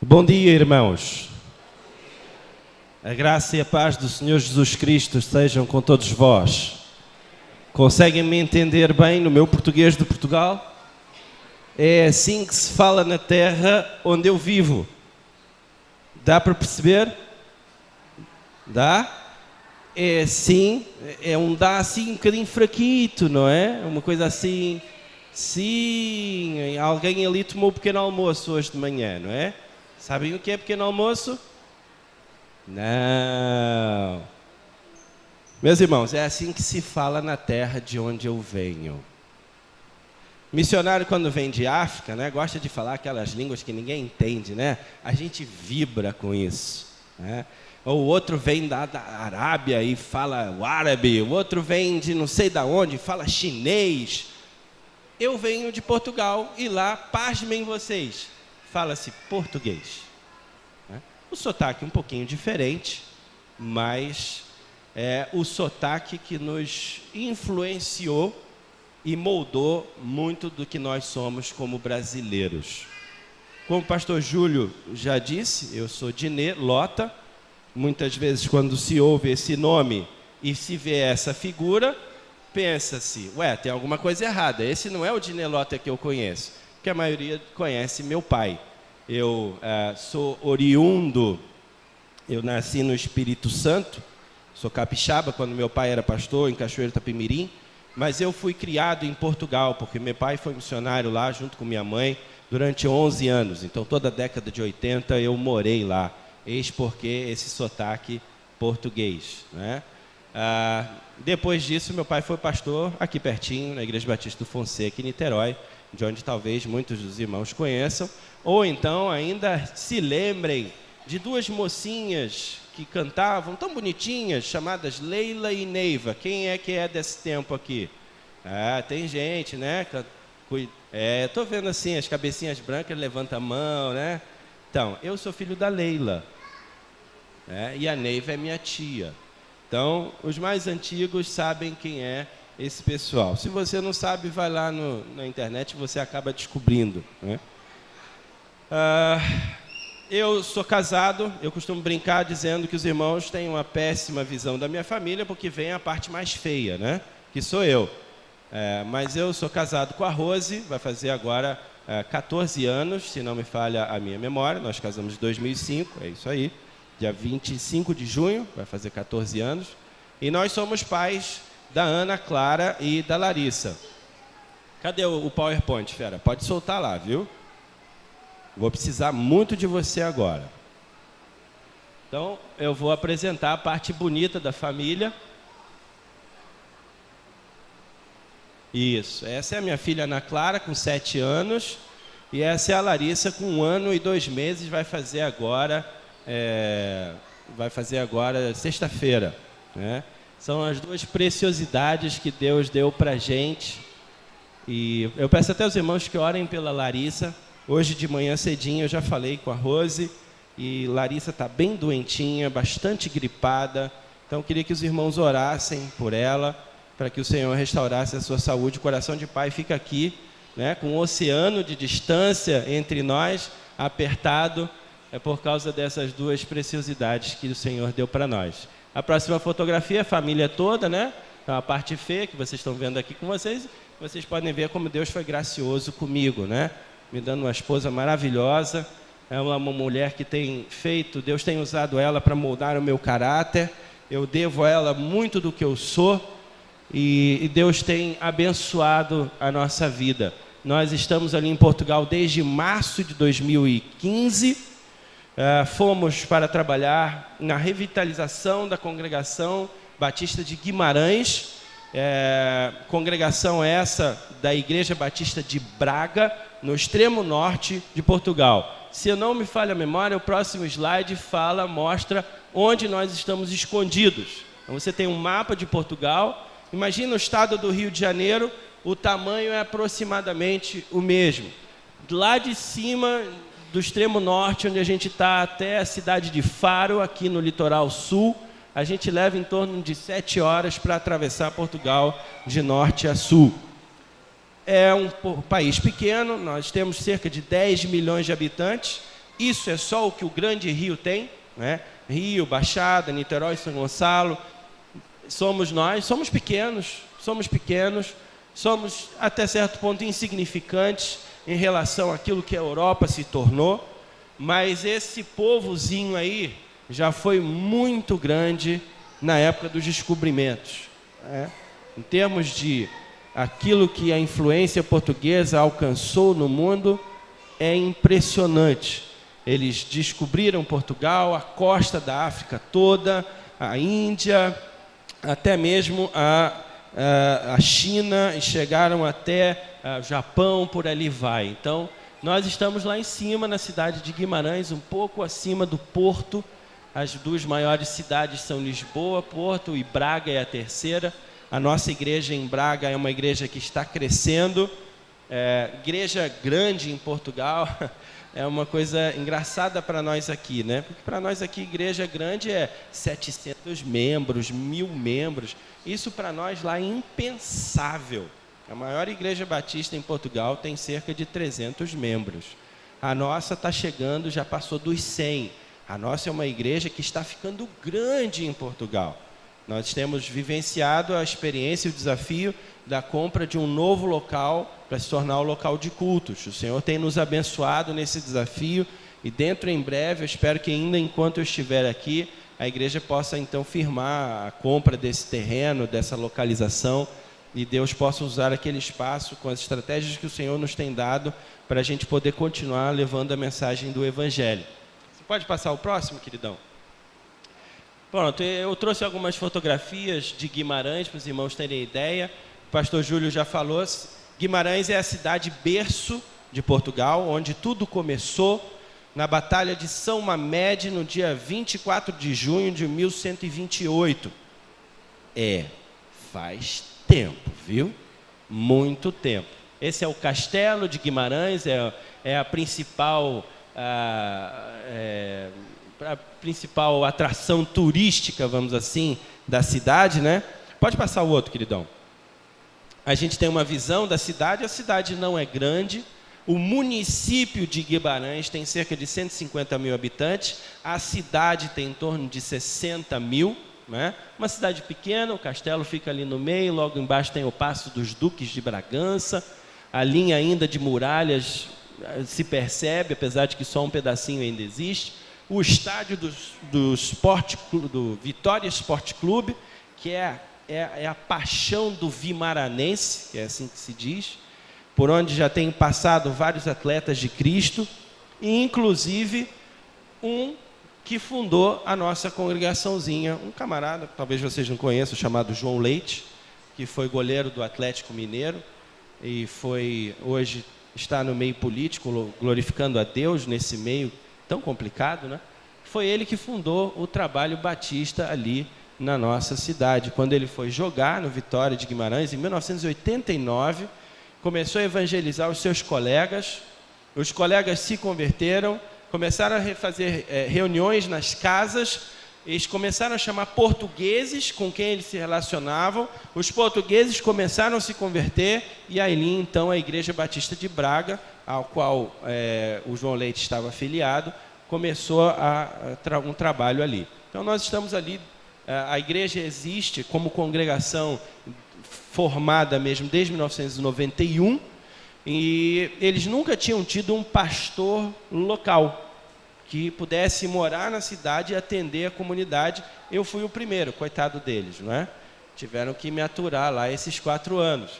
Bom dia, irmãos. A graça e a paz do Senhor Jesus Cristo estejam com todos vós. Conseguem me entender bem no meu português de Portugal? É assim que se fala na terra onde eu vivo. Dá para perceber? Dá? É assim, é um dá assim um bocadinho fraquito, não é? Uma coisa assim. Sim, alguém ali tomou um pequeno almoço hoje de manhã, não é? Sabem o que é pequeno almoço? Não. Meus irmãos, é assim que se fala na terra de onde eu venho. Missionário, quando vem de África, né, gosta de falar aquelas línguas que ninguém entende, né? A gente vibra com isso, né? Ou o outro vem da Arábia e fala o árabe, o outro vem de não sei da onde e fala chinês. Eu venho de Portugal e lá, pasmem vocês, fala-se português. O sotaque um pouquinho diferente, mas é o sotaque que nos influenciou e moldou muito do que nós somos como brasileiros. Como o pastor Júlio já disse, eu sou Dinê Lota. Muitas vezes quando se ouve esse nome e se vê essa figura, pensa-se, tem alguma coisa errada. Esse não é o Dinê Lota que eu conheço, porque a maioria conhece meu pai. Eu sou oriundo, eu nasci no Espírito Santo, sou capixaba quando meu pai era pastor em Cachoeiro Itapemirim, mas eu fui criado em Portugal, porque meu pai foi missionário lá junto com minha mãe durante 11 anos, então toda a década de 80 eu morei lá, eis porque esse sotaque português, né? Depois disso meu pai foi pastor aqui pertinho, na Igreja Batista do Fonseca, em Niterói, de onde talvez muitos dos irmãos conheçam, ou então ainda se lembrem de duas mocinhas que cantavam tão bonitinhas, chamadas Leila e Neiva. Quem é que é desse tempo aqui? Tem gente, né? Estou vendo assim, as cabecinhas brancas, levanta a mão, né? Então, eu sou filho da Leila, e a Neiva é minha tia. Então, os mais antigos sabem quem é esse pessoal. Se você não sabe, vai lá na internet e você acaba descobrindo, né? Eu sou casado, eu costumo brincar dizendo que os irmãos têm uma péssima visão da minha família, porque vem a parte mais feia, né? Que sou eu. Mas eu sou casado com a Rose, vai fazer agora 14 anos, se não me falha a minha memória. Nós casamos em 2005, é isso aí. Dia 25 de junho, vai fazer 14 anos. E nós somos pais da Ana Clara e da Larissa. Cadê o PowerPoint, fera? Pode soltar lá, viu? Vou precisar muito de você agora. Então, eu vou apresentar a parte bonita da família. Isso, essa é a minha filha Ana Clara, com 7 anos. E essa é a Larissa, com 1 ano e 2 meses, vai fazer agora sexta-feira, né? São as duas preciosidades que Deus deu para a gente. E eu peço até aos irmãos que orem pela Larissa. Hoje de manhã cedinho eu já falei com a Rose e Larissa está bem doentinha, bastante gripada. Então eu queria que os irmãos orassem por ela, para que o Senhor restaurasse a sua saúde. O coração de pai fica aqui, né, com um oceano de distância entre nós, apertado, por causa dessas duas preciosidades que o Senhor deu para nós. A próxima fotografia, a família toda, né? Então, a parte feia que vocês estão vendo aqui com vocês, vocês podem ver como Deus foi gracioso comigo, né? Me dando uma esposa maravilhosa. É uma mulher que tem feito, Deus tem usado ela para moldar o meu caráter. Eu devo a ela muito do que eu sou e Deus tem abençoado a nossa vida. Nós estamos ali em Portugal desde março de 2015. Fomos para trabalhar na revitalização da congregação Batista de Guimarães, congregação essa da Igreja Batista de Braga, no extremo norte de Portugal. Se eu não me falha a memória, o próximo slide mostra onde nós estamos escondidos. Então você tem um mapa de Portugal, imagina o estado do Rio de Janeiro, o tamanho é aproximadamente o mesmo. Lá de cima, do extremo norte, onde a gente está, até a cidade de Faro, aqui no litoral sul, a gente leva em torno de 7 horas para atravessar Portugal de norte a sul. É um país pequeno, nós temos cerca de 10 milhões de habitantes, Isso é só o que o Grande Rio tem, né? Rio, Baixada, Niterói, São Gonçalo. Somos nós, somos pequenos, somos até certo ponto insignificantes em relação àquilo que a Europa se tornou, mas esse povozinho aí já foi muito grande na época dos descobrimentos, né? Em termos de aquilo que a influência portuguesa alcançou no mundo, é impressionante. Eles descobriram Portugal, a costa da África toda, a Índia, até mesmo a China, e chegaram até o Japão, por ali vai. Então, nós estamos lá em cima, na cidade de Guimarães, um pouco acima do Porto. As duas maiores cidades são Lisboa, Porto, e Braga é a terceira. A nossa igreja em Braga é uma igreja que está crescendo. Igreja grande em Portugal é uma coisa engraçada para nós aqui, né? Porque para nós aqui, igreja grande é 700 membros, 1000 membros. Isso para nós lá é impensável. A maior igreja batista em Portugal tem cerca de 300 membros. A nossa está chegando, já passou dos 100. A nossa é uma igreja que está ficando grande em Portugal. Nós temos vivenciado a experiência e o desafio da compra de um novo local para se tornar um local de cultos. O Senhor tem nos abençoado nesse desafio e dentro em breve, eu espero que ainda enquanto eu estiver aqui, a igreja possa então firmar a compra desse terreno, dessa localização, e Deus possa usar aquele espaço com as estratégias que o Senhor nos tem dado para a gente poder continuar levando a mensagem do Evangelho. Você pode passar o próximo, queridão? Pronto, eu trouxe algumas fotografias de Guimarães para os irmãos terem ideia. O pastor Júlio já falou, Guimarães é a cidade berço de Portugal, onde tudo começou na Batalha de São Mamede, no dia 24 de junho de 1128. Faz tempo, viu? Muito tempo. Esse é o Castelo de Guimarães, é a principal atração turística, vamos assim, da cidade, né? Pode passar o outro, queridão. A gente tem uma visão da cidade, a cidade não é grande, o município de Guimarães tem cerca de 150 mil habitantes, a cidade tem em torno de 60 mil, né? Uma cidade pequena, o castelo fica ali no meio, logo embaixo tem o Paço dos Duques de Bragança, a linha ainda de muralhas se percebe, apesar de que só um pedacinho ainda existe, o estádio do Vitória Sport Clube, que é a paixão do vimaranense, que é assim que se diz, por onde já tem passado vários atletas de Cristo, e inclusive um que fundou a nossa congregaçãozinha, um camarada, talvez vocês não conheçam, chamado João Leite, que foi goleiro do Atlético Mineiro, e hoje está no meio político, glorificando a Deus nesse meio tão complicado, né? Foi ele que fundou o trabalho batista ali na nossa cidade. Quando ele foi jogar no Vitória de Guimarães, em 1989, começou a evangelizar os seus colegas, os colegas se converteram, começaram a fazer reuniões nas casas, eles começaram a chamar portugueses com quem eles se relacionavam, os portugueses começaram a se converter, e ali então a Igreja Batista de Braga, ao qual o João Leite estava afiliado, começou um trabalho ali. Então nós estamos ali, a igreja existe como congregação formada mesmo desde 1991, e eles nunca tinham tido um pastor local que pudesse morar na cidade e atender a comunidade. Eu fui o primeiro, coitado deles, não é? Tiveram que me aturar lá esses 4 anos.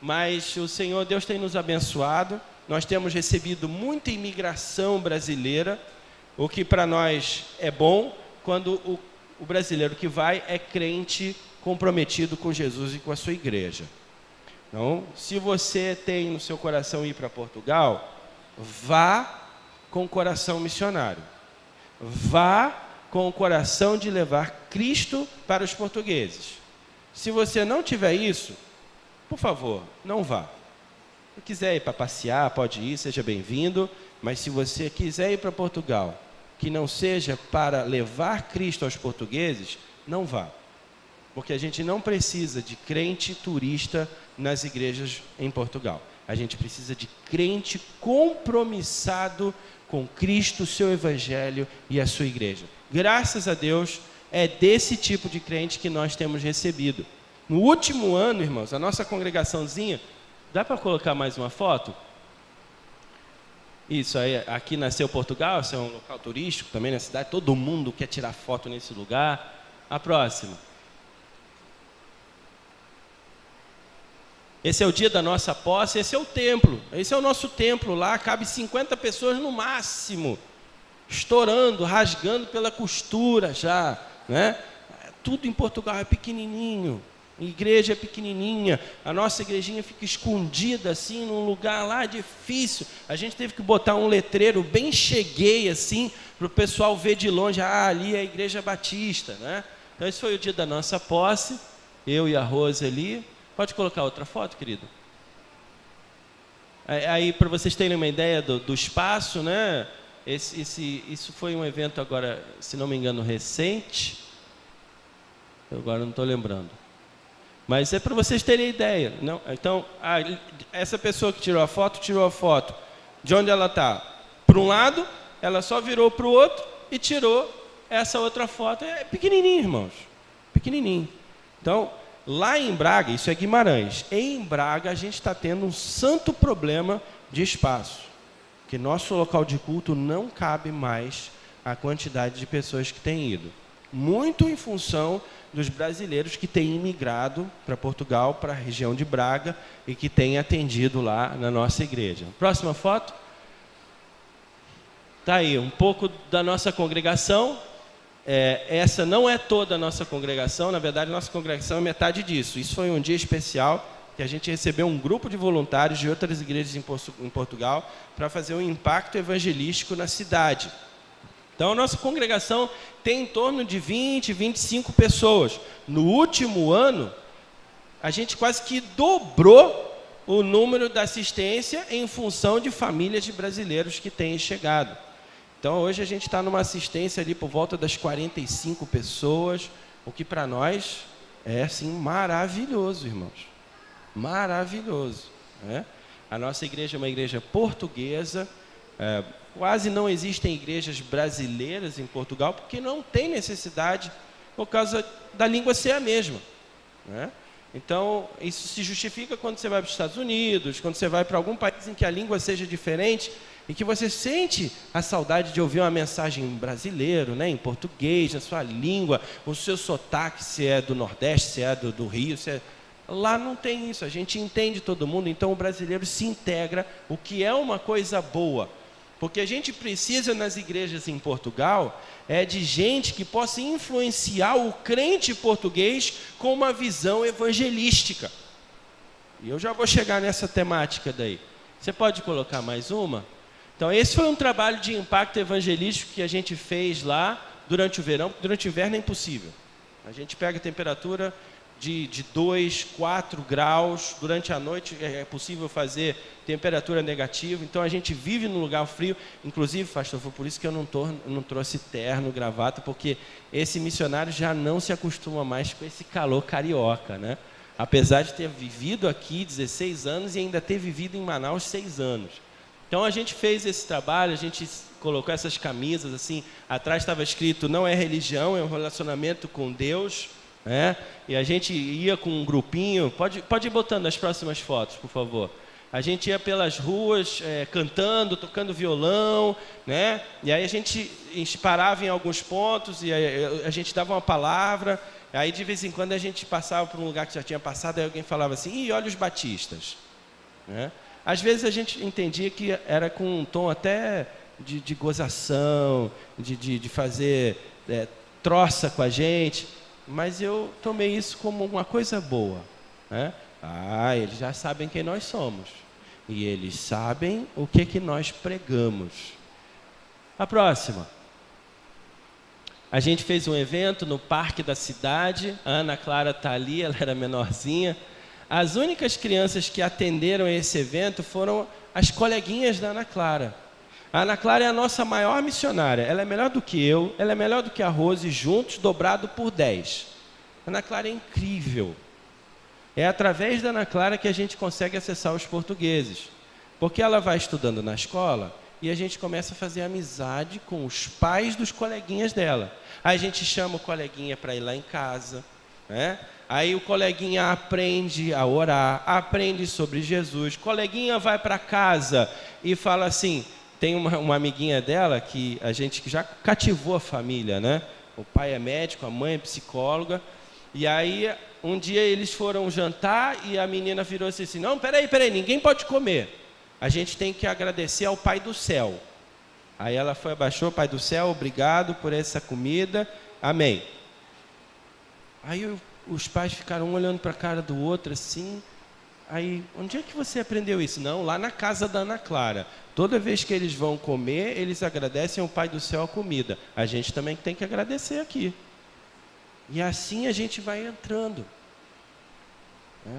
Mas o Senhor Deus tem nos abençoado, nós temos recebido muita imigração brasileira, o que para nós é bom, quando o brasileiro que vai é crente comprometido com Jesus e com a sua igreja. Então, se você tem no seu coração ir para Portugal, vá com o coração missionário. Vá com o coração de levar Cristo para os portugueses. Se você não tiver isso, por favor, não vá. Se quiser ir para passear, pode ir, seja bem-vindo. Mas se você quiser ir para Portugal, que não seja para levar Cristo aos portugueses, não vá. Porque a gente não precisa de crente turista nas igrejas em Portugal. A gente precisa de crente compromissado com Cristo, o seu evangelho e a sua igreja. Graças a Deus, é desse tipo de crente que nós temos recebido. No último ano, irmãos, a nossa congregaçãozinha, dá para colocar mais uma foto? Isso, aí, aqui nasceu Portugal, esse é um local turístico também na cidade, todo mundo quer tirar foto nesse lugar. A próxima. Esse é o dia da nossa posse, esse é o templo, esse é o nosso templo lá, cabe 50 pessoas no máximo, estourando, rasgando pela costura já, né? Tudo em Portugal é pequenininho, a igreja é pequenininha, a nossa igrejinha fica escondida assim, num lugar lá difícil, a gente teve que botar um letreiro bem cheguei assim, para o pessoal ver de longe, ali é a igreja batista, né? Então esse foi o dia da nossa posse, eu e a Rose ali. Pode colocar outra foto, querido? Aí, para vocês terem uma ideia do espaço, né? Isso foi um evento agora, se não me engano, recente. Eu agora não estou lembrando. Mas é para vocês terem ideia. Não? Então, essa pessoa que tirou a foto, de onde ela está? Para um lado, ela só virou para o outro e tirou essa outra foto. É pequenininho, irmãos. Pequenininho. Então, lá em Braga, isso é Guimarães, em Braga a gente está tendo um santo problema de espaço, que nosso local de culto não cabe mais a quantidade de pessoas que têm ido. Muito em função dos brasileiros que têm imigrado para Portugal, para a região de Braga, e que têm atendido lá na nossa igreja. Próxima foto. Está aí, um pouco da nossa congregação. Essa não é toda a nossa congregação, na verdade, nossa congregação é metade disso. Isso foi um dia especial que a gente recebeu um grupo de voluntários de outras igrejas em Portugal para fazer um impacto evangelístico na cidade. Então, a nossa congregação tem em torno de 20, 25 pessoas. No último ano, a gente quase que dobrou o número da assistência em função de famílias de brasileiros que têm chegado. Então, hoje a gente está numa assistência ali por volta das 45 pessoas, o que para nós é, assim, maravilhoso, irmãos. Maravilhoso, né? A nossa igreja é uma igreja portuguesa, quase não existem igrejas brasileiras em Portugal, porque não tem necessidade, por causa da língua ser a mesma, né? Então, isso se justifica quando você vai para os Estados Unidos, quando você vai para algum país em que a língua seja diferente, e que você sente a saudade de ouvir uma mensagem em brasileiro, né, em português, na sua língua, o seu sotaque, se é do Nordeste, se é do Rio, se é... Lá não tem isso, a gente entende todo mundo, então o brasileiro se integra, o que é uma coisa boa. Porque a gente precisa nas igrejas em Portugal de gente que possa influenciar o crente português com uma visão evangelística. E eu já vou chegar nessa temática daí. Você pode colocar mais uma? Então, esse foi um trabalho de impacto evangelístico que a gente fez lá durante o verão, porque durante o inverno é impossível. A gente pega a temperatura de 2, 4 graus, durante a noite é possível fazer temperatura negativa, então a gente vive num lugar frio. Inclusive, pastor, foi por isso que eu não trouxe terno, gravata, porque esse missionário já não se acostuma mais com esse calor carioca, né? Apesar de ter vivido aqui 16 anos e ainda ter vivido em Manaus 6 anos. Então a gente fez esse trabalho, a gente colocou essas camisas assim, atrás estava escrito, não é religião, é um relacionamento com Deus, né? E a gente ia com um grupinho, pode ir botando as próximas fotos, por favor. A gente ia pelas ruas cantando, tocando violão, né? E aí a gente parava em alguns pontos e a gente dava uma palavra, aí de vez em quando a gente passava por um lugar que já tinha passado, aí alguém falava assim, olha os batistas, né? Às vezes a gente entendia que era com um tom até de gozação, de fazer troça com a gente, mas eu tomei isso como uma coisa boa, né? Eles já sabem quem nós somos e eles sabem o que nós pregamos. A próxima. A gente fez um evento no parque da cidade, a Ana Clara está ali, ela era menorzinha. As únicas crianças que atenderam a esse evento foram as coleguinhas da Ana Clara. A Ana Clara é a nossa maior missionária. Ela é melhor do que eu, ela é melhor do que a Rose, juntos, dobrado por 10. A Ana Clara é incrível. É através da Ana Clara que a gente consegue acessar os portugueses. Porque ela vai estudando na escola e a gente começa a fazer amizade com os pais dos coleguinhas dela. Aí a gente chama o coleguinha para ir lá em casa, né? Aí o coleguinha aprende a orar, aprende sobre Jesus. O coleguinha vai para casa e fala assim, tem uma amiguinha dela que a gente já cativou a família, né? O pai é médico, a mãe é psicóloga. E aí, um dia eles foram jantar e a menina virou assim, não, peraí, ninguém pode comer. A gente tem que agradecer ao Pai do Céu. Aí ela foi, abaixou, Pai do Céu, obrigado por essa comida, amém. Aí os pais ficaram um olhando para a cara do outro assim. Aí, onde é que você aprendeu isso? Não, lá na casa da Ana Clara. Toda vez que eles vão comer, eles agradecem ao Pai do Céu a comida. A gente também tem que agradecer aqui. E assim a gente vai entrando.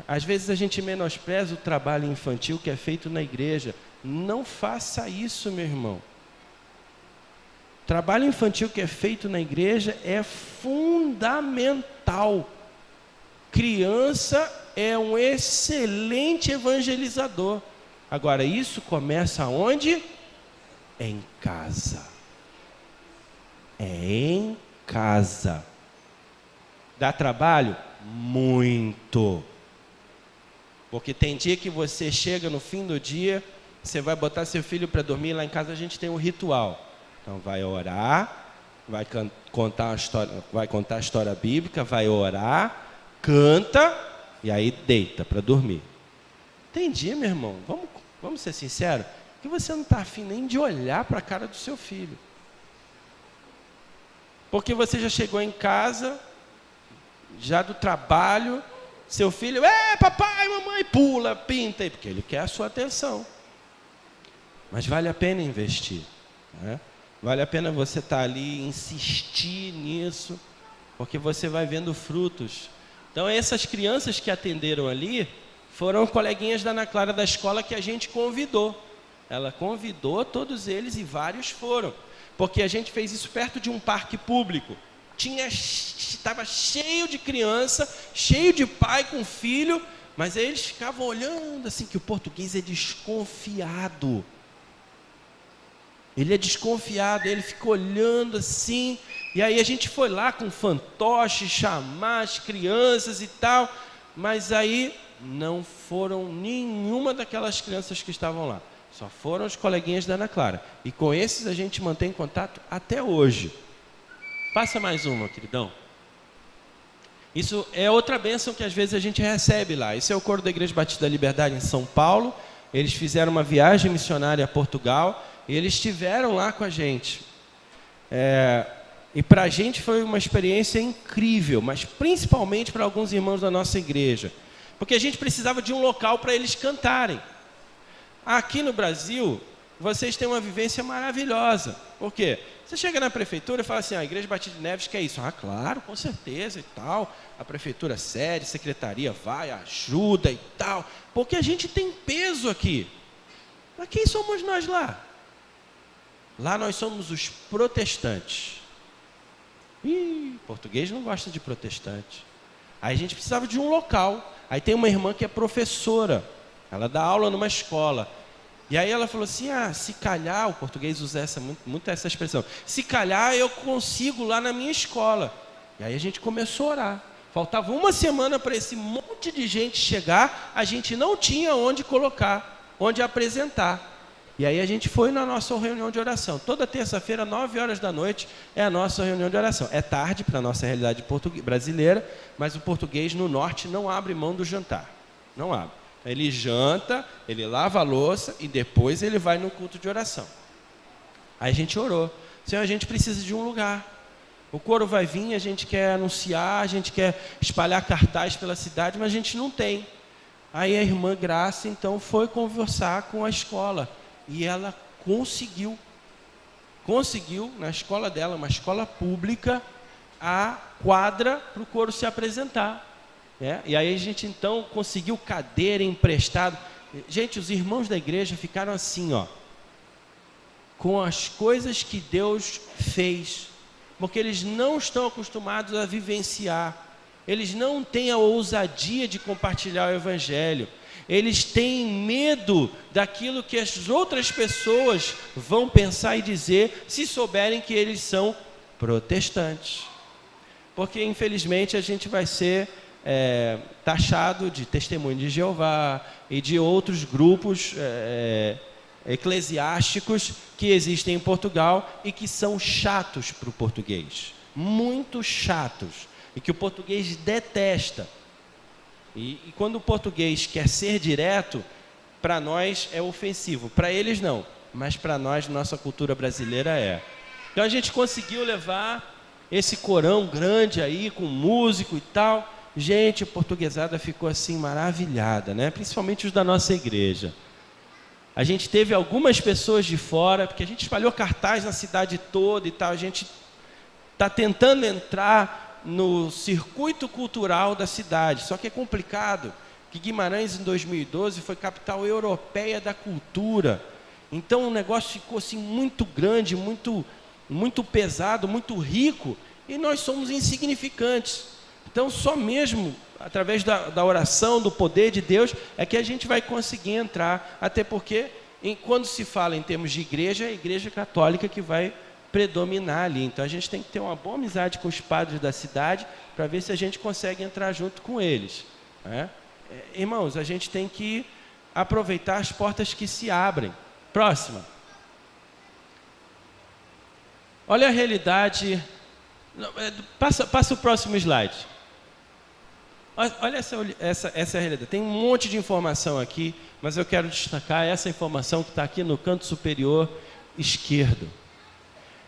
Às vezes a gente menospreza o trabalho infantil que é feito na igreja. Não faça isso, meu irmão. O trabalho infantil que é feito na igreja é fundamental. Criança é um excelente evangelizador. Agora, isso começa onde? Em casa. É em casa. Dá trabalho? Muito. Porque tem dia que você chega no fim do dia, você vai botar seu filho para dormir, lá em casa a gente tem um ritual. Então vai orar, vai contar a história bíblica, vai orar, canta e aí deita para dormir. Tem dia, meu irmão, vamos ser sinceros, que você não está afim nem de olhar para a cara do seu filho. Porque você já chegou em casa, já do trabalho, seu filho, papai, mamãe, pula, pinta, porque ele quer a sua atenção. Mas vale a pena investir, né? Vale a pena você estar ali, insistir nisso, porque você vai vendo frutos. Então, essas crianças que atenderam ali, foram coleguinhas da Ana Clara da escola que a gente convidou. Ela convidou todos eles e vários foram, porque a gente fez isso perto de um parque público. Estava cheio de criança, cheio de pai com filho, mas aí eles ficavam olhando assim, que o português é desconfiado. Ele é desconfiado, ele fica olhando assim, e aí a gente foi lá com fantoche, chamar as crianças e tal, mas aí não foram nenhuma daquelas crianças que estavam lá, só foram os coleguinhas da Ana Clara, e com esses a gente mantém contato até hoje. Passa mais uma, queridão. Isso é outra bênção que às vezes a gente recebe lá. Esse é o coro da Igreja Batista da Liberdade em São Paulo. Eles fizeram uma viagem missionária a Portugal e eles estiveram lá com a gente. E para a gente foi uma experiência incrível, mas principalmente para alguns irmãos da nossa igreja. Porque a gente precisava de um local para eles cantarem. Aqui no Brasil, vocês têm uma vivência maravilhosa. Por quê? Você chega na prefeitura e fala assim, a Igreja Batista de Neves quer isso. Ah, claro, com certeza e tal. A prefeitura cede, a secretaria vai, ajuda e tal. Porque a gente tem peso aqui. Mas quem somos nós lá? Lá nós somos os protestantes. Português não gosta de protestante. Aí a gente precisava de um local. Aí tem uma irmã que é professora. Ela dá aula numa escola. E aí ela falou assim, se calhar, o português usa muito essa expressão, se calhar eu consigo lá na minha escola. E aí a gente começou a orar. Faltava uma semana para esse monte de gente chegar, a gente não tinha onde colocar, onde apresentar. E aí a gente foi na nossa reunião de oração. Toda terça-feira, 9h da noite, é a nossa reunião de oração. É tarde para a nossa realidade brasileira, mas o português no norte não abre mão do jantar. Não abre. Ele janta, ele lava a louça e depois ele vai no culto de oração. Aí a gente orou. Senhor, a gente precisa de um lugar. O coro vai vir, a gente quer anunciar, a gente quer espalhar cartaz pela cidade, mas a gente não tem. Aí a irmã Graça, então, foi conversar com a escola. E ela conseguiu, na escola dela, uma escola pública, a quadra para o coro se apresentar. E aí a gente então conseguiu cadeira emprestado. Gente, os irmãos da igreja ficaram assim, com as coisas que Deus fez, porque eles não estão acostumados a vivenciar, eles não têm a ousadia de compartilhar o evangelho. Eles têm medo daquilo que as outras pessoas vão pensar e dizer se souberem que eles são protestantes. Porque, infelizmente, a gente vai ser taxado de testemunho de Jeová e de outros grupos eclesiásticos que existem em Portugal e que são chatos para o português. Muito chatos. E que o português detesta. E quando o português quer ser direto, para nós é ofensivo. Para eles não, mas para nós, nossa cultura brasileira é. Então a gente conseguiu levar esse corão grande aí, com músico e tal. Gente, a portuguesada ficou assim maravilhada, né? Principalmente os da nossa igreja. A gente teve algumas pessoas de fora, porque a gente espalhou cartaz na cidade toda e tal. A gente está tentando entrar no circuito cultural da cidade, só que é complicado, que Guimarães em 2012 foi capital europeia da cultura, então o negócio ficou assim muito grande, muito pesado, muito rico, e nós somos insignificantes. Então só mesmo através da oração, do poder de Deus, é que a gente vai conseguir entrar, até porque quando se fala em termos de igreja, é a igreja católica que vai predominar ali. Então a gente tem que ter uma boa amizade com os padres da cidade para ver se a gente consegue entrar junto com eles, né? Irmãos, a gente tem que aproveitar as portas que se abrem. Próxima. Olha a realidade. Passa o próximo slide. Olha essa é a realidade. Tem um monte de informação aqui, mas eu quero destacar essa informação que está aqui no canto superior esquerdo.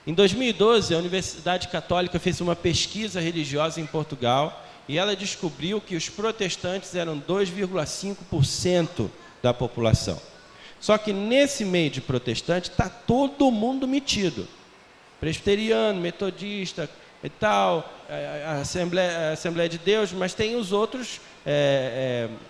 Em 2012, a Universidade Católica fez uma pesquisa religiosa em Portugal e ela descobriu que os protestantes eram 2,5% da população. Só que nesse meio de protestante está todo mundo metido. Presbiteriano, metodista e tal, a Assembleia de Deus, mas tem os outros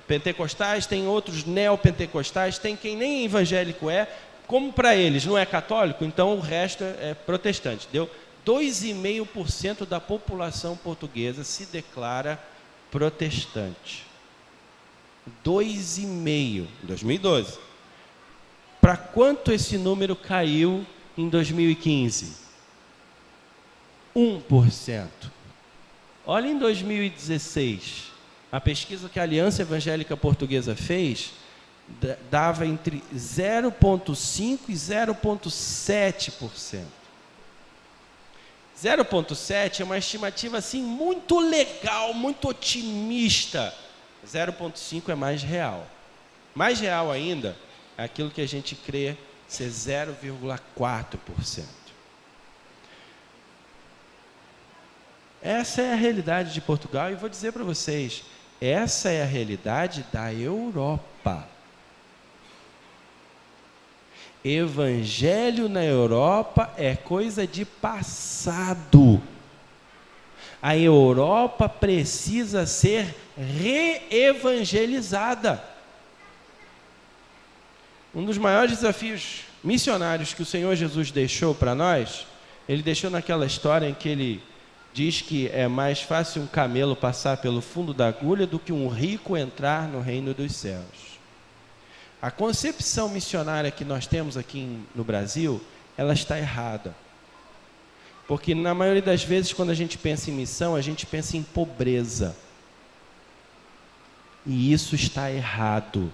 pentecostais, tem outros neopentecostais, tem quem nem evangélico é. Como para eles não é católico, então o resto é protestante. Deu 2,5% da população portuguesa se declara protestante. 2,5% em 2012. Para quanto esse número caiu em 2015? 1%. Olha em 2016, a pesquisa que a Aliança Evangélica Portuguesa fez dava entre 0,5% e 0,7%. 0,7% é uma estimativa assim muito legal, muito otimista. 0,5% é mais real. Mais real ainda é aquilo que a gente crê ser 0,4%. Essa é a realidade de Portugal e vou dizer para vocês, essa é a realidade da Europa. Evangelho na Europa é coisa de passado. A Europa precisa ser reevangelizada. Um dos maiores desafios missionários que o Senhor Jesus deixou para nós, ele deixou naquela história em que ele diz que é mais fácil um camelo passar pelo fundo da agulha do que um rico entrar no reino dos céus. A concepção missionária que nós temos aqui no Brasil, ela está errada. Porque na maioria das vezes, quando a gente pensa em missão, a gente pensa em pobreza. E isso está errado.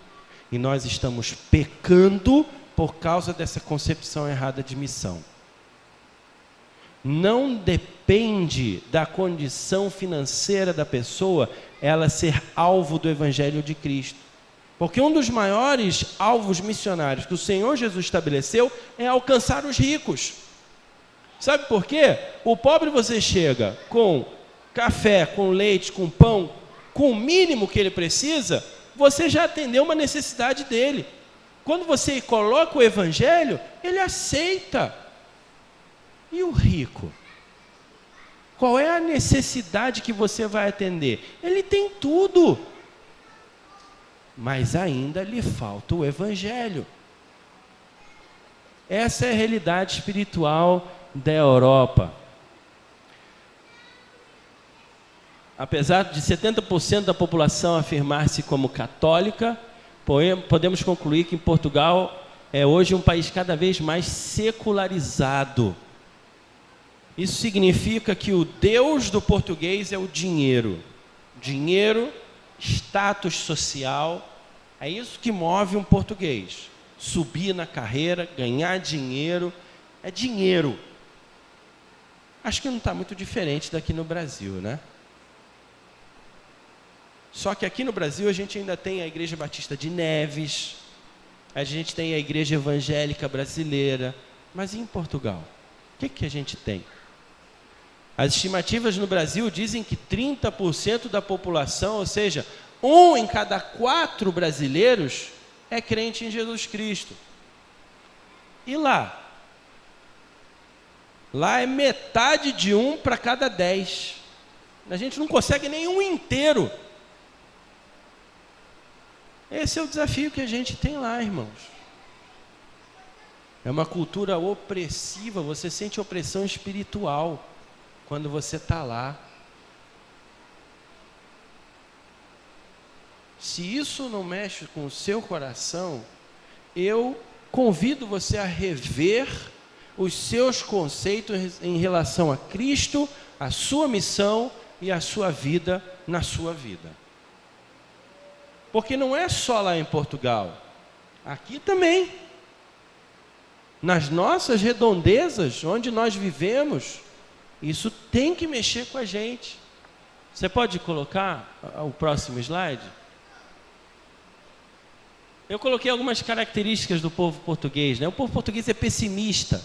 E nós estamos pecando por causa dessa concepção errada de missão. Não depende da condição financeira da pessoa ela ser alvo do Evangelho de Cristo. Porque um dos maiores alvos missionários que o Senhor Jesus estabeleceu é alcançar os ricos. Sabe por quê? O pobre você chega com café, com leite, com pão, com o mínimo que ele precisa, você já atendeu uma necessidade dele. Quando você coloca o Evangelho, ele aceita. E o rico? Qual é a necessidade que você vai atender? Ele tem tudo. Mas ainda lhe falta o Evangelho. Essa é a realidade espiritual da Europa. Apesar de 70% da população afirmar-se como católica, podemos concluir que Portugal é hoje um país cada vez mais secularizado. Isso significa que o Deus do português é o dinheiro. Dinheiro, status social, é isso que move um português. Subir na carreira, ganhar dinheiro, é dinheiro. Acho que não está muito diferente daqui no Brasil, né? Só que aqui no Brasil a gente ainda tem a Igreja Batista de Neves, a gente tem a Igreja Evangélica Brasileira, mas e em Portugal? O que a gente tem? As estimativas no Brasil dizem que 30% da população, ou seja, 1 em cada 4 brasileiros é crente em Jesus Cristo. E lá? Lá é metade de 1 para cada 10. A gente não consegue nenhum inteiro. Esse é o desafio que a gente tem lá, irmãos. É uma cultura opressiva, você sente opressão espiritual quando você está lá. Se isso não mexe com o seu coração, eu convido você a rever os seus conceitos em relação a Cristo, a sua missão e a sua vida na sua vida. Porque não é só lá em Portugal, aqui também. Nas nossas redondezas, onde nós vivemos, isso tem que mexer com a gente. Você pode colocar o próximo slide? Eu coloquei algumas características do povo português, né? O povo português é pessimista.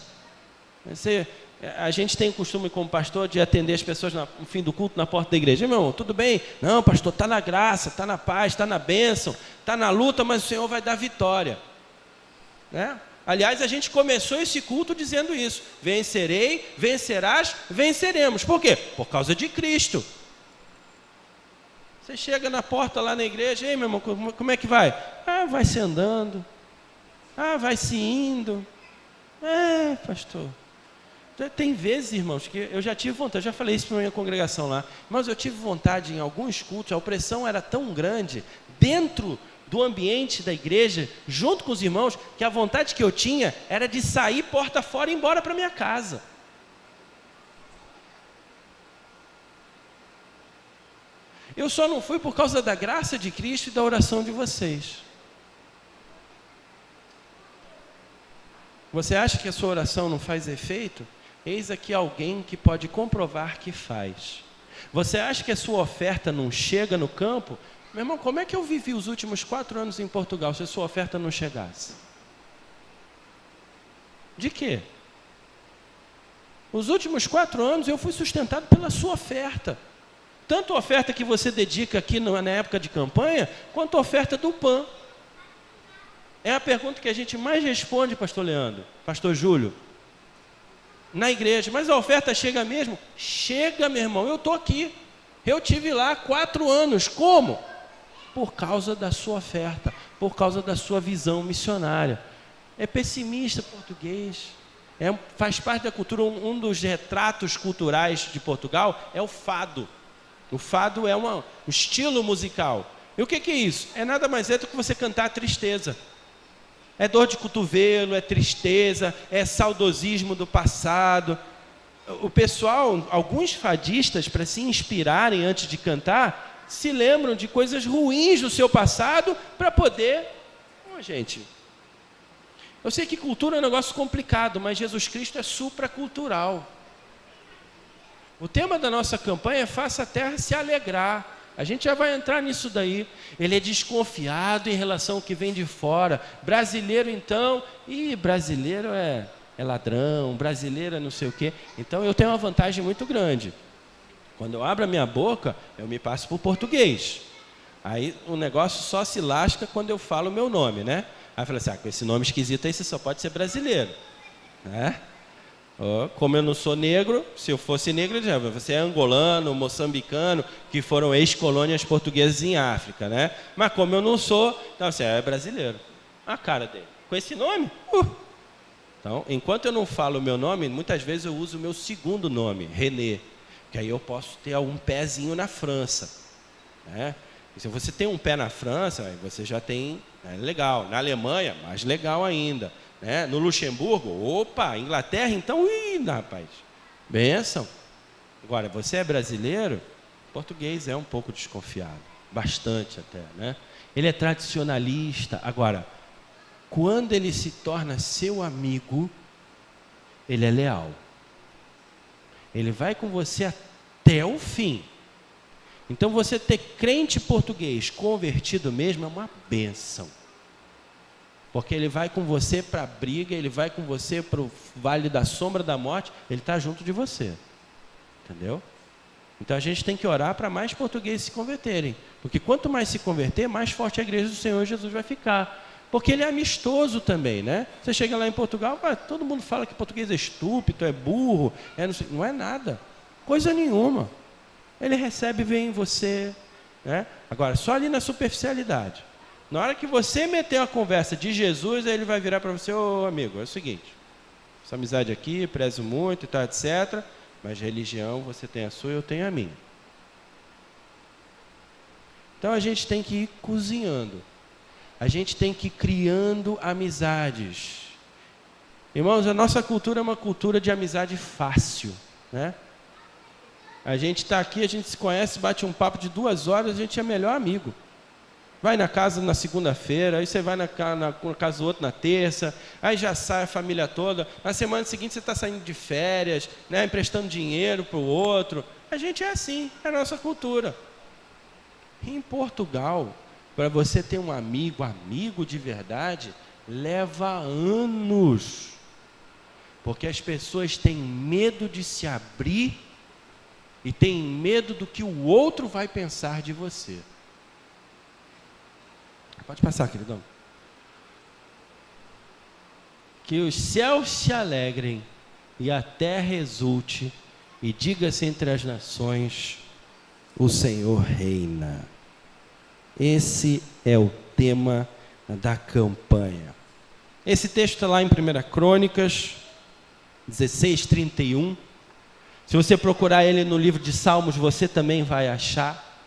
A gente tem o costume, como pastor, de atender as pessoas no fim do culto na porta da igreja. Meu irmão, tudo bem? Não, pastor, está na graça, está na paz, está na bênção, está na luta, mas o Senhor vai dar vitória. Né? Aliás, a gente começou esse culto dizendo isso. Vencerei, vencerás, venceremos. Por quê? Por causa de Cristo. Você chega na porta lá na igreja, ei, meu irmão, como é que vai? Ah, vai se andando. Ah, vai se indo. É, pastor. Tem vezes, irmãos, que eu já tive vontade, já falei isso para a minha congregação lá, mas eu tive vontade em alguns cultos, a opressão era tão grande, dentro do ambiente da igreja, junto com os irmãos, que a vontade que eu tinha era de sair porta fora e ir embora para minha casa. Eu só não fui por causa da graça de Cristo e da oração de vocês. Você acha que a sua oração não faz efeito? Eis aqui alguém que pode comprovar que faz. Você acha que a sua oferta não chega no campo? Meu irmão, como é que eu vivi os últimos 4 anos em Portugal se a sua oferta não chegasse? De quê? Os últimos 4 anos eu fui sustentado pela sua oferta. Tanto a oferta que você dedica aqui na época de campanha, quanto a oferta do PAN. É a pergunta que a gente mais responde, pastor Leandro, pastor Júlio, na igreja. Mas a oferta chega mesmo? Chega, meu irmão, eu estou aqui. Eu tive lá 4 anos. Como? Por causa da sua oferta, por causa da sua visão missionária. É pessimista português. Faz parte da cultura, um dos retratos culturais de Portugal é o fado. O fado é um estilo musical. E o que é isso? É nada mais do que você cantar a tristeza. É dor de cotovelo, é tristeza, é saudosismo do passado. O pessoal, alguns fadistas, para se inspirarem antes de cantar, se lembram de coisas ruins do seu passado para poder... gente, eu sei que cultura é um negócio complicado, mas Jesus Cristo é supracultural. O tema da nossa campanha é Faça a Terra se Alegrar. A gente já vai entrar nisso daí. Ele é desconfiado em relação ao que vem de fora. Brasileiro, então, brasileiro é ladrão, brasileiro é não sei o quê. Então, eu tenho uma vantagem muito grande. Quando eu abro a minha boca, eu me passo por português. Aí, o negócio só se lasca quando eu falo o meu nome, né? Aí, eu falo assim, com esse nome esquisito aí, você só pode ser brasileiro. Né? Como eu não sou negro, se eu fosse negro, eu dizia, você é angolano, moçambicano, que foram ex-colônias portuguesas em África, né? Mas como eu não sou, então você é brasileiro. A cara dele. Com esse nome? Então, enquanto eu não falo o meu nome, muitas vezes eu uso o meu segundo nome, René, que aí eu posso ter um pezinho na França. Né? E se você tem um pé na França, aí você já tem, legal. Na Alemanha, mais legal ainda. Né? No Luxemburgo, opa, Inglaterra, então, rapaz, bênção. Agora, você é brasileiro, português é um pouco desconfiado, bastante até, né? Ele é tradicionalista. Agora, quando ele se torna seu amigo, ele é leal. Ele vai com você até o fim. Então, você ter crente português convertido mesmo é uma bênção. Porque ele vai com você para a briga, ele vai com você para o vale da sombra da morte, ele está junto de você. Entendeu? Então a gente tem que orar para mais portugueses se converterem. Porque quanto mais se converter, mais forte a igreja do Senhor Jesus vai ficar. Porque ele é amistoso também, né? Você chega lá em Portugal, todo mundo fala que português é estúpido, é burro, não é nada. Coisa nenhuma. Ele recebe e vem em você. Né? Agora, só ali na superficialidade. Na hora que você meter uma conversa de Jesus, aí ele vai virar para você: ô amigo, é o seguinte, essa amizade aqui, prezo muito e tal, etc., mas religião, você tem a sua e eu tenho a minha. Então a gente tem que ir cozinhando. A gente tem que ir criando amizades. Irmãos, a nossa cultura é uma cultura de amizade fácil, né? A gente está aqui, a gente se conhece, bate um papo de 2 horas, a gente é melhor amigo. Vai na casa na segunda-feira, aí você vai na casa do outro na terça, aí já sai a família toda. Na semana seguinte você está saindo de férias, né, emprestando dinheiro para o outro. A gente é assim, é a nossa cultura. Em Portugal, para você ter um amigo de verdade, leva anos. Porque as pessoas têm medo de se abrir e têm medo do que o outro vai pensar de você. Pode passar, queridão. Que os céus se alegrem e a terra exulte, e diga-se entre as nações: o Senhor reina. Esse é o tema da campanha. Esse texto está lá em 1 Crônicas 16:31. Se você procurar ele no livro de Salmos, você também vai achar,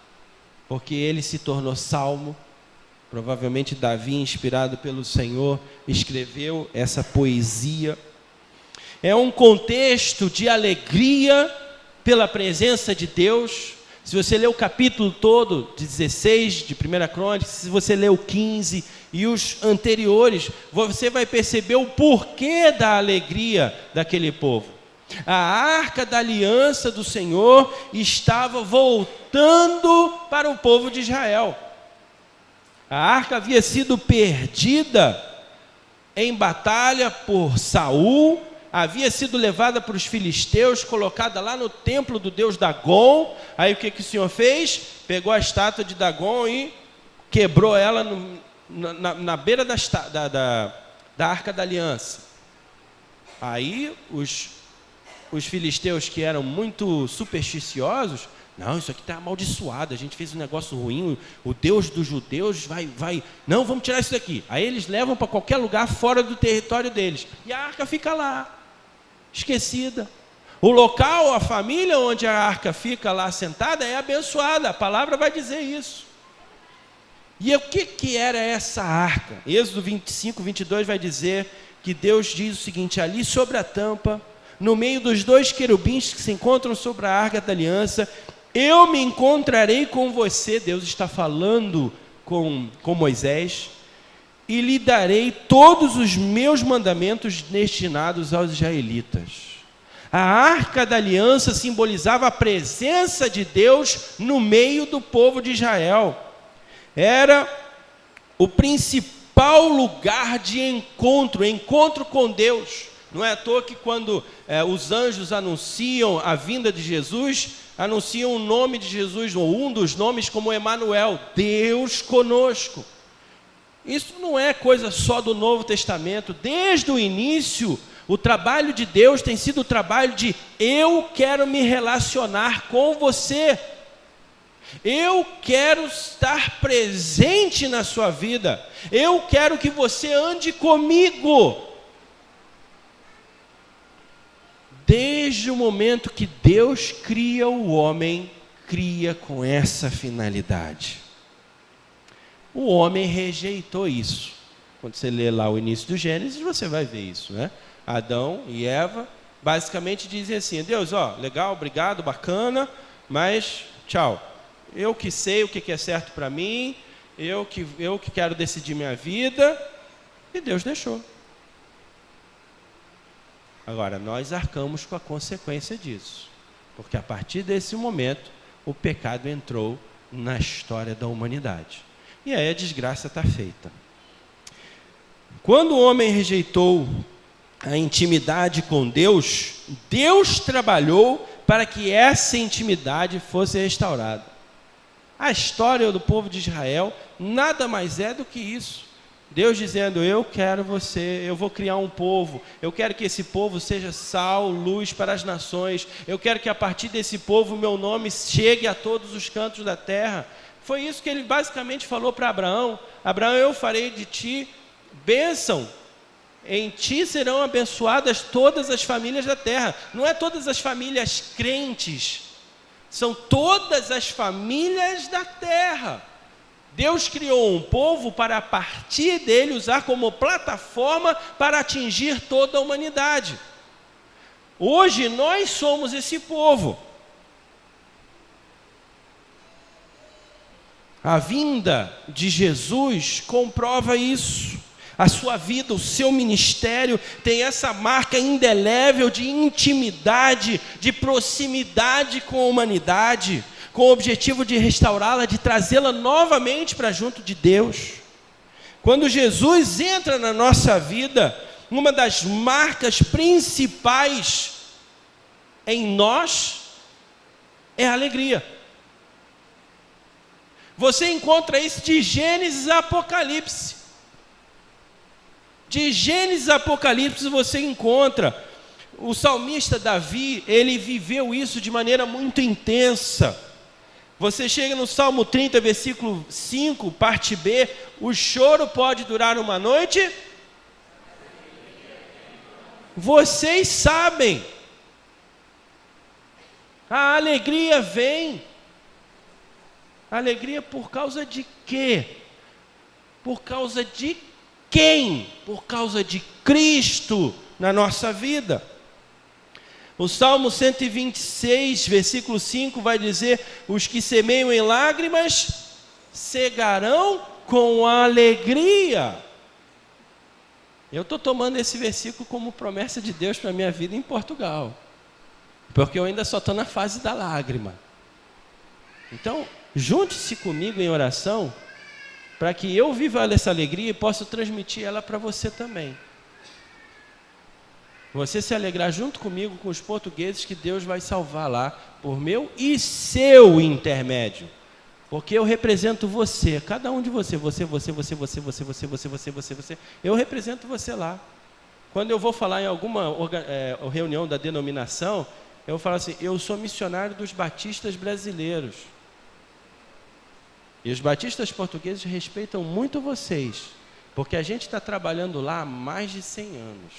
porque ele se tornou salmo. Provavelmente Davi, inspirado pelo Senhor, escreveu essa poesia. É um contexto de alegria pela presença de Deus. Se você ler o capítulo todo de 16 de 1 Crônicas, se você ler o 15 e os anteriores, você vai perceber o porquê da alegria daquele povo. A arca da aliança do Senhor estava voltando para o povo de Israel. A arca havia sido perdida em batalha por Saul, havia sido levada para os filisteus, colocada lá no templo do deus Dagon. Aí o que o Senhor fez? Pegou a estátua de Dagon e quebrou ela na beira da arca da aliança. Aí os filisteus, que eram muito supersticiosos, não, isso aqui está amaldiçoado, a gente fez um negócio ruim, o Deus dos judeus não, vamos tirar isso daqui. Aí eles levam para qualquer lugar fora do território deles, e a arca fica lá, esquecida. O local, a família onde a arca fica lá sentada é abençoada, a palavra vai dizer isso. E o que era essa arca? Êxodo 25, 22 vai dizer que Deus diz o seguinte: ali sobre a tampa, no meio dos 2 querubins que se encontram sobre a arca da aliança, eu me encontrarei com você. Deus está falando com Moisés, e lhe darei todos os meus mandamentos destinados aos israelitas. A arca da aliança simbolizava a presença de Deus no meio do povo de Israel. Era o principal lugar de encontro com Deus. Não é à toa que quando os anjos anunciam a vinda de Jesus, anunciam o nome de Jesus, ou um dos nomes, como Emanuel, Deus conosco. Isso não é coisa só do Novo Testamento. Desde o início, o trabalho de Deus tem sido o trabalho de: eu quero me relacionar com você, eu quero estar presente na sua vida, eu quero que você ande comigo. Desde o momento que Deus cria o homem, cria com essa finalidade. O homem rejeitou isso. Quando você lê lá o início do Gênesis, você vai ver isso, né? Adão e Eva basicamente dizem assim: Deus, legal, obrigado, bacana, mas tchau. Eu que sei o que é certo para mim, eu que quero decidir minha vida, e Deus deixou. Agora, nós arcamos com a consequência disso, porque a partir desse momento, o pecado entrou na história da humanidade. E aí a desgraça está feita. Quando o homem rejeitou a intimidade com Deus, Deus trabalhou para que essa intimidade fosse restaurada. A história do povo de Israel nada mais é do que isso. Deus dizendo: eu quero você, eu vou criar um povo, eu quero que esse povo seja sal, luz para as nações, eu quero que a partir desse povo o meu nome chegue a todos os cantos da terra. Foi isso que ele basicamente falou para Abraão: Abraão, eu farei de ti bênção, em ti serão abençoadas todas as famílias da terra. Não é todas as famílias crentes, são todas as famílias da terra. Deus criou um povo para, a partir dele, usar como plataforma para atingir toda a humanidade. Hoje nós somos esse povo. A vinda de Jesus comprova isso. A sua vida, o seu ministério tem essa marca indelével de intimidade, de proximidade com a humanidade, com o objetivo de restaurá-la, de trazê-la novamente para junto de Deus. Quando Jesus entra na nossa vida, uma das marcas principais em nós é a alegria. Você encontra isso de Gênesis a Apocalipse. De Gênesis a Apocalipse você encontra. O salmista Davi, ele viveu isso de maneira muito intensa. Você chega no Salmo 30, versículo 5, parte B: o choro pode durar uma noite? Vocês sabem. A alegria vem. A alegria por causa de quê? Por causa de quem? Por causa de Cristo na nossa vida. O Salmo 126, versículo 5 vai dizer: os que semeiam em lágrimas cegarão com alegria. Eu estou tomando esse versículo como promessa de Deus para a minha vida em Portugal, porque eu ainda só estou na fase da lágrima. Então, junte-se comigo em oração, para que eu viva essa alegria e possa transmitir ela para você também. Você se alegrar junto comigo com os portugueses que Deus vai salvar lá, por meu e seu intermédio. Porque eu represento você, cada um de você, eu represento você lá. Quando eu vou falar em alguma reunião da denominação, eu falo assim: eu sou missionário dos batistas brasileiros. E os batistas portugueses respeitam muito vocês, porque a gente está trabalhando lá há mais de 100 anos.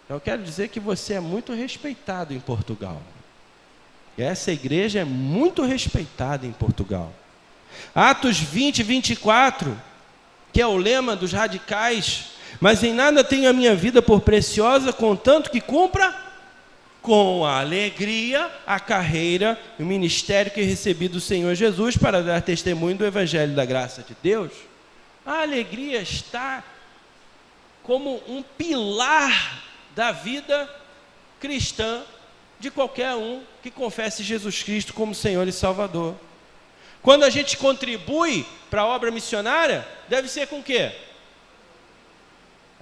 Eu quero dizer que você é muito respeitado em Portugal. E essa igreja é muito respeitada em Portugal. Atos 20, 24, que é o lema dos radicais: mas em nada tenho a minha vida por preciosa, contanto que cumpra com alegria a carreira e o ministério que recebi do Senhor Jesus para dar testemunho do Evangelho da graça de Deus. A alegria está como um pilar da vida cristã de qualquer um que confesse Jesus Cristo como Senhor e Salvador. Quando a gente contribui para a obra missionária, deve ser com o quê?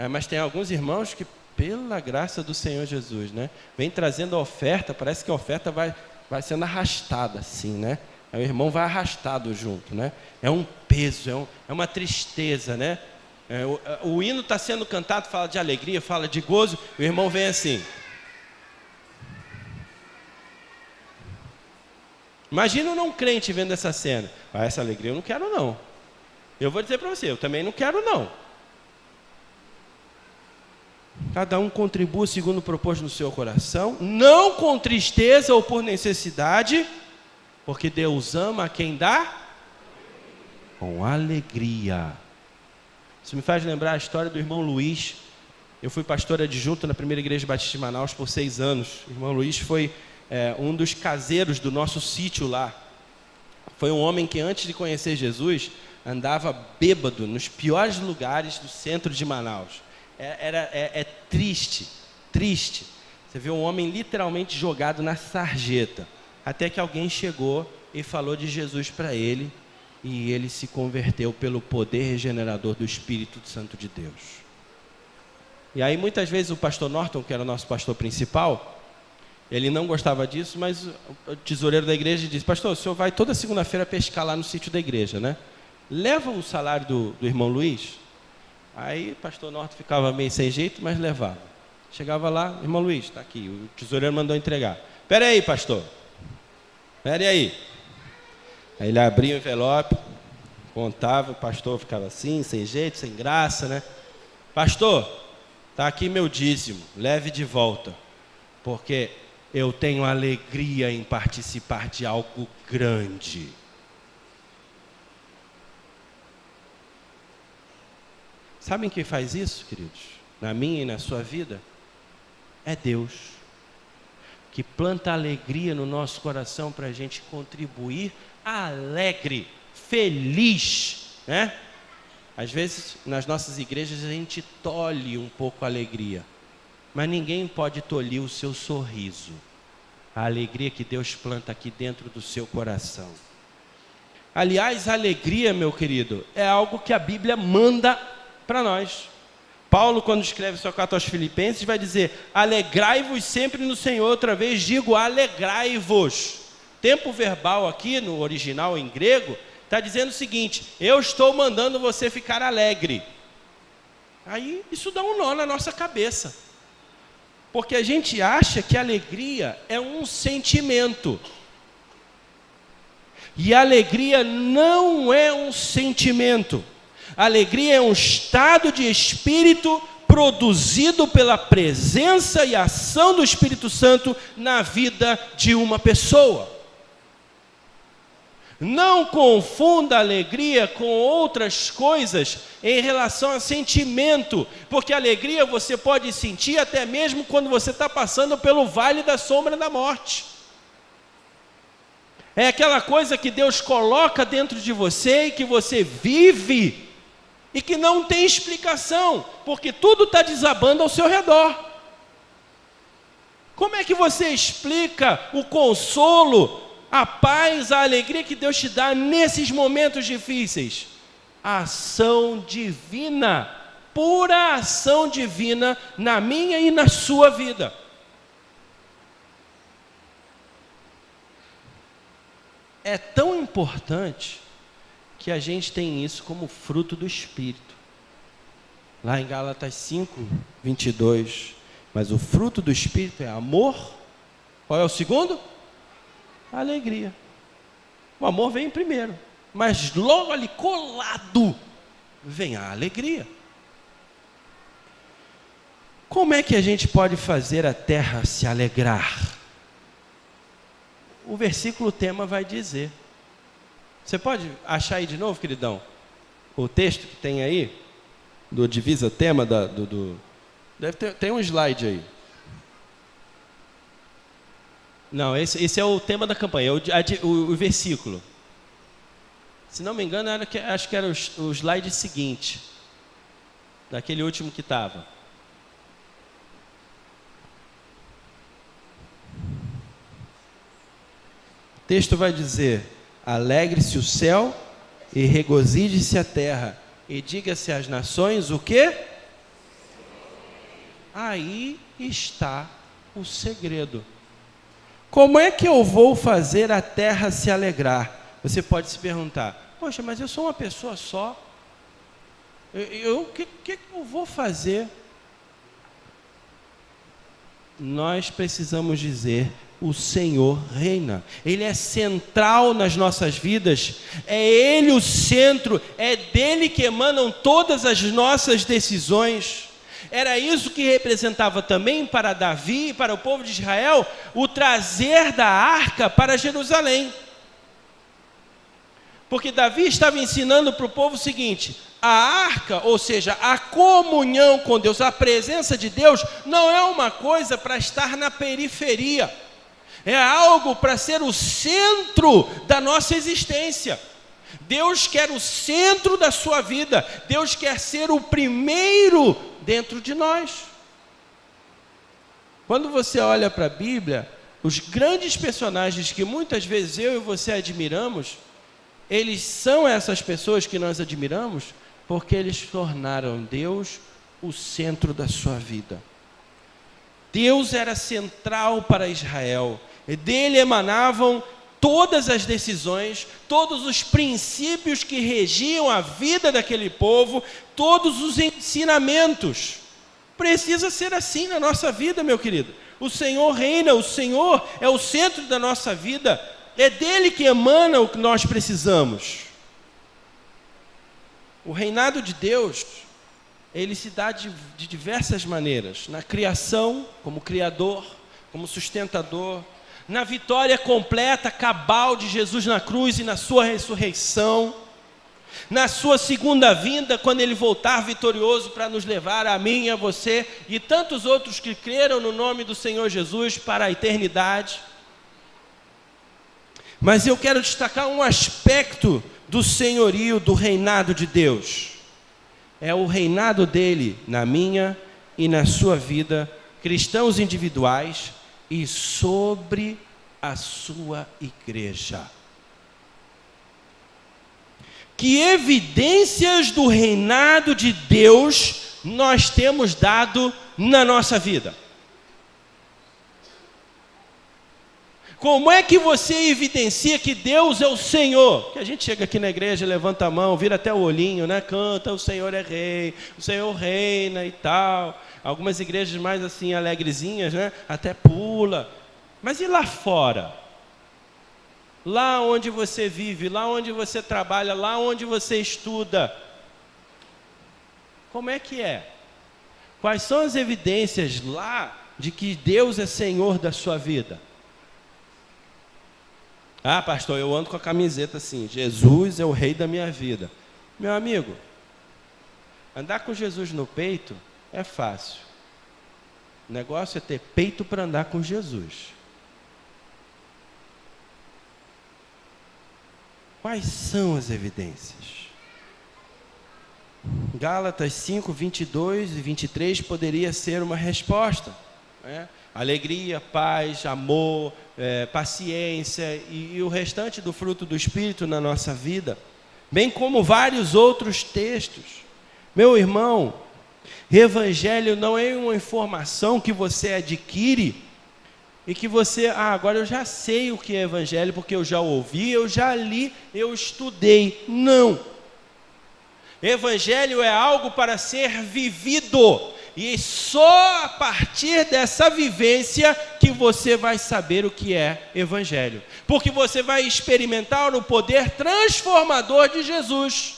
Mas tem alguns irmãos que, pela graça do Senhor Jesus, né, vem trazendo a oferta, parece que a oferta vai sendo arrastada assim, né? Aí o irmão vai arrastado junto, né? É um peso, é uma tristeza, né? O hino está sendo cantado, fala de alegria, fala de gozo, o irmão vem assim. Imagina um não crente vendo essa cena: essa alegria eu não quero não. Eu vou dizer para você, eu também não quero não. Cada um contribua segundo o propósito no seu coração, não com tristeza ou por necessidade, porque Deus ama a quem dá com alegria. Isso me faz lembrar a história do irmão Luiz. Eu fui pastor adjunto na primeira igreja batista de Manaus por 6 anos. O irmão Luiz foi um dos caseiros do nosso sítio lá. Foi um homem que antes de conhecer Jesus, andava bêbado nos piores lugares do centro de Manaus. É triste, triste. Você vê um homem literalmente jogado na sarjeta. Até que alguém chegou e falou de Jesus para ele. E ele se converteu pelo poder regenerador do Espírito Santo de Deus. E aí muitas vezes o pastor Norton, que era o nosso pastor principal, ele não gostava disso, mas o tesoureiro da igreja disse: pastor, o senhor vai toda segunda-feira pescar lá no sítio da igreja, né? Leva o salário do irmão Luiz. Aí o pastor Norton ficava meio sem jeito, mas levava. Chegava lá: irmão Luiz, está aqui, o tesoureiro mandou entregar. Espera aí, pastor. Espera aí. Aí ele abria o envelope, contava, o pastor ficava assim, sem jeito, sem graça, né? Pastor, está aqui meu dízimo, leve de volta, porque eu tenho alegria em participar de algo grande. Sabem quem faz isso, queridos? Na minha e na sua vida? É Deus, que planta alegria no nosso coração para a gente contribuir alegre, feliz, né? Às vezes, nas nossas igrejas, a gente tolhe um pouco a alegria, mas ninguém pode tolir o seu sorriso, a alegria que Deus planta aqui dentro do seu coração. Aliás, a alegria, meu querido, é algo que a Bíblia manda para nós. Paulo, quando escreve sua carta aos Filipenses, vai dizer: alegrai-vos sempre no Senhor. Outra vez digo, alegrai-vos. Tempo verbal aqui, no original em grego, está dizendo o seguinte: eu estou mandando você ficar alegre. Aí isso dá um nó na nossa cabeça, porque a gente acha que alegria é um sentimento, e a alegria não é um sentimento. A alegria é um estado de espírito produzido pela presença e ação do Espírito Santo na vida de uma pessoa. Não confunda alegria com outras coisas em relação a sentimento, porque alegria você pode sentir até mesmo quando você está passando pelo vale da sombra da morte. É aquela coisa que Deus coloca dentro de você e que você vive e que não tem explicação, porque tudo está desabando ao seu redor. Como é que você explica o consolo, a paz, a alegria que Deus te dá nesses momentos difíceis? A ação divina, pura ação divina na minha e na sua vida. É tão importante que a gente tem isso como fruto do Espírito. Lá em Gálatas 5:22, mas o fruto do Espírito é amor. Qual é o segundo? Alegria. O amor vem primeiro, mas logo ali colado vem a alegria. Como é que a gente pode fazer a terra se alegrar? O versículo tema vai dizer. Você pode achar aí de novo, queridão? O texto que tem aí, do divisa tema, tem um slide aí. Não, esse é o tema da campanha, o versículo. Se não me engano, acho que era o slide seguinte, daquele último que estava. O texto vai dizer: alegre-se o céu e regozije-se a terra, e diga-se às nações o quê? Aí está o segredo. Como é que eu vou fazer a terra se alegrar? Você pode se perguntar: poxa, mas eu sou uma pessoa só. O que eu vou fazer? Nós precisamos dizer: o Senhor reina. Ele é central nas nossas vidas. É Ele o centro. É dele que emanam todas as nossas decisões. Era isso que representava também para Davi e para o povo de Israel o trazer da arca para Jerusalém. Porque Davi estava ensinando para o povo o seguinte: a arca, ou seja, a comunhão com Deus, a presença de Deus, não é uma coisa para estar na periferia. É algo para ser o centro da nossa existência. Deus quer o centro da sua vida. Deus quer ser o primeiro dentro de nós. Quando você olha para a Bíblia, os grandes personagens que muitas vezes eu e você admiramos, eles são essas pessoas que nós admiramos porque eles tornaram Deus o centro da sua vida. Deus era central para Israel. E dele emanavam todas as decisões, todos os princípios que regiam a vida daquele povo, todos os ensinamentos. Precisa ser assim na nossa vida, meu querido. O Senhor reina, o Senhor é o centro da nossa vida. É dele que emana o que nós precisamos. O reinado de Deus, ele se dá de diversas maneiras. Na criação, como criador, como sustentador. Na vitória completa, cabal de Jesus na cruz e na sua ressurreição. Na sua segunda vinda, quando ele voltar vitorioso para nos levar, a mim, a você e tantos outros que creram no nome do Senhor Jesus para a eternidade. Mas eu quero destacar um aspecto do senhorio, do reinado de Deus. É o reinado dele na minha e na sua vida, cristãos individuais e sobre a sua igreja. Que evidências do reinado de Deus nós temos dado na nossa vida? Como é que você evidencia que Deus é o Senhor? Que a gente chega aqui na igreja, levanta a mão, vira até o olhinho, né? Canta, o Senhor é rei, o Senhor reina e tal. Algumas igrejas mais assim, alegrezinhas, né? Até pula. Mas e lá fora? Lá onde você vive, lá onde você trabalha, lá onde você estuda. Como é que é? Quais são as evidências lá de que Deus é Senhor da sua vida? Ah, pastor, eu ando com a camiseta assim, Jesus é o rei da minha vida. Meu amigo, andar com Jesus no peito é fácil. O negócio é ter peito para andar com Jesus. Quais são as evidências? Gálatas 5, 22 e 23 poderia ser uma resposta, né? Alegria, paz, amor, paciência e o restante do fruto do Espírito na nossa vida, bem como vários outros textos. Meu irmão, Evangelho não é uma informação que você adquire e que você, agora eu já sei o que é Evangelho, porque eu já ouvi, eu já li, eu estudei. Não. Evangelho é algo para ser vivido. E só a partir dessa vivência que você vai saber o que é Evangelho. Porque você vai experimentar o poder transformador de Jesus.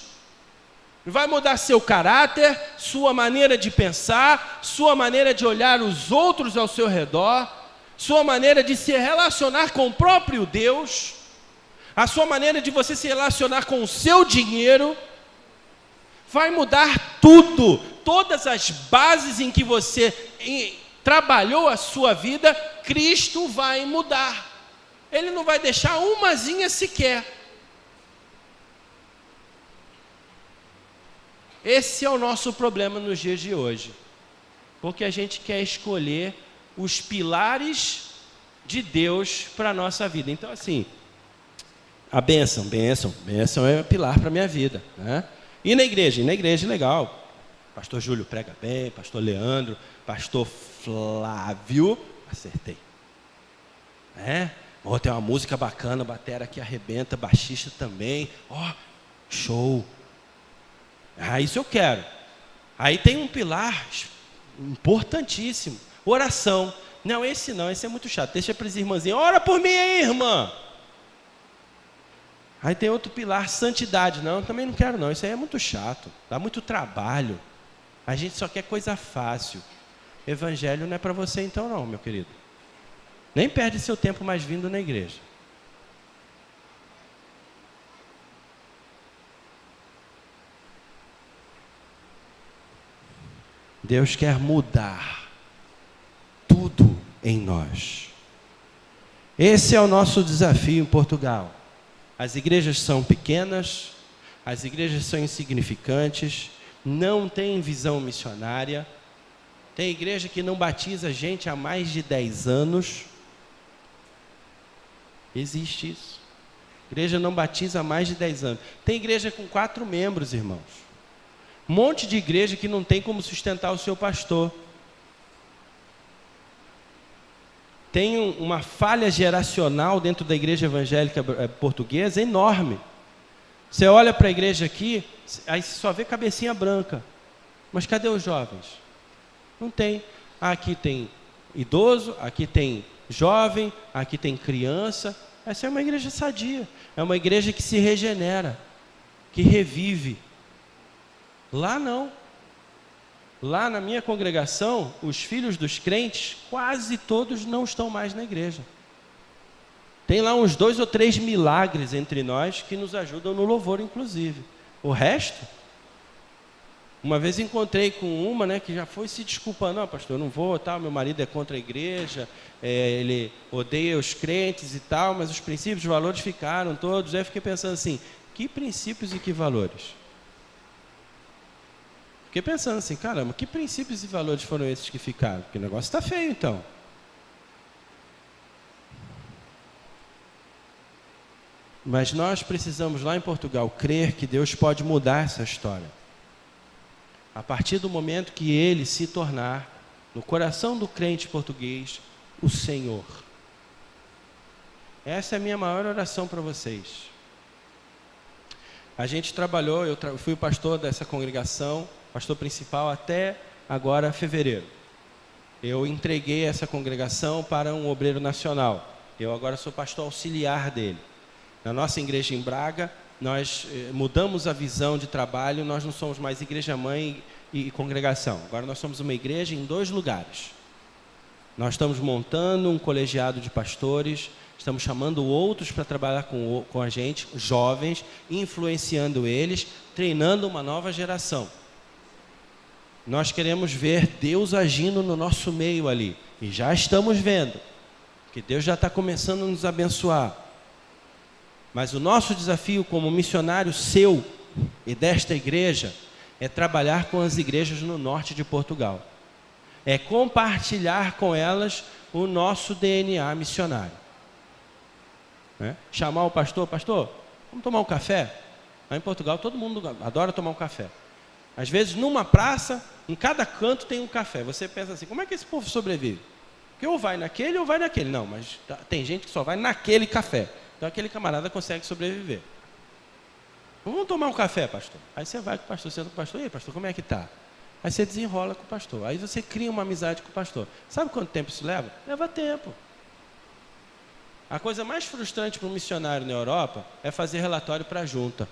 Vai mudar seu caráter, sua maneira de pensar, sua maneira de olhar os outros ao seu redor, sua maneira de se relacionar com o próprio Deus, a sua maneira de você se relacionar com o seu dinheiro. Vai mudar tudo, todas as bases em que você trabalhou a sua vida, Cristo vai mudar. Ele não vai deixar umazinha sequer. Esse é o nosso problema nos dias de hoje, porque a gente quer escolher os pilares de Deus para a nossa vida. Então assim, a bênção é pilar para a minha vida, né? E na igreja legal. Pastor Júlio prega bem, pastor Leandro, pastor Flávio, acertei. Tem uma música bacana, batera que arrebenta, baixista também. Show. Isso eu quero. Aí tem um pilar importantíssimo, oração. Não, esse é muito chato, deixa para as irmãzinhas. Ora por mim aí, irmã. Aí tem outro pilar, santidade. Não, também não quero não, isso aí é muito chato, dá muito trabalho. A gente só quer coisa fácil. Evangelho não é para você então não, meu querido. Nem perde seu tempo mais vindo na igreja. Deus quer mudar tudo em nós. Esse é o nosso desafio em Portugal. As igrejas são pequenas, as igrejas são insignificantes, não tem visão missionária. Tem igreja que não batiza gente há mais de 10 anos. Existe isso. Igreja não batiza há mais de 10 anos. Tem igreja com 4 membros, irmãos. Um monte de igreja que não tem como sustentar o seu pastor. Tem uma falha geracional dentro da igreja evangélica portuguesa enorme. Você olha para a igreja aqui, aí você só vê cabecinha branca. Mas cadê os jovens? Não tem. Aqui tem idoso, aqui tem jovem, aqui tem criança. Essa é uma igreja sadia. É uma igreja que se regenera, que revive. Lá não. Lá na minha congregação, os filhos dos crentes, quase todos não estão mais na igreja. Tem lá uns 2 ou 3 milagres entre nós que nos ajudam no louvor, inclusive. O resto, uma vez encontrei com uma, né, que já foi se desculpando. Não, pastor, eu não vou, tal, meu marido é contra a igreja, ele odeia os crentes e tal, mas os princípios e valores ficaram todos. Aí eu fiquei pensando assim, que princípios e que valores? Fiquei pensando assim, caramba, que princípios e valores foram esses que ficaram? Porque o negócio está feio, então. Mas nós precisamos, lá em Portugal, crer que Deus pode mudar essa história. A partir do momento que Ele se tornar, no coração do crente português, o Senhor. Essa é a minha maior oração para vocês. A gente trabalhou, eu fui o pastor dessa congregação, pastor principal, até agora, fevereiro. Eu entreguei essa congregação para um obreiro nacional. Eu agora sou pastor auxiliar dele. Na nossa igreja em Braga, nós mudamos a visão de trabalho, nós não somos mais igreja-mãe e congregação. Agora nós somos uma igreja em 2 lugares. Nós estamos montando um colegiado de pastores, estamos chamando outros para trabalhar com a gente, jovens, influenciando eles, treinando uma nova geração. Nós queremos ver Deus agindo no nosso meio ali. E já estamos vendo. Que Deus já está começando a nos abençoar. Mas o nosso desafio como missionário seu e desta igreja é trabalhar com as igrejas no norte de Portugal. É compartilhar com elas o nosso DNA missionário. Chamar o pastor, vamos tomar um café? Lá em Portugal todo mundo adora tomar um café. Às vezes numa praça, em cada canto tem um café. Você pensa assim, como é que esse povo sobrevive? Porque ou vai naquele ou vai naquele. Não, mas tem gente que só vai naquele café. Então aquele camarada consegue sobreviver. Vamos tomar um café, pastor. Aí você vai com o pastor, senta com o pastor, e aí, pastor, como é que está? Aí você desenrola com o pastor. Aí você cria uma amizade com o pastor. Sabe quanto tempo isso leva? Leva tempo. A coisa mais frustrante para um missionário na Europa é fazer relatório para a junta.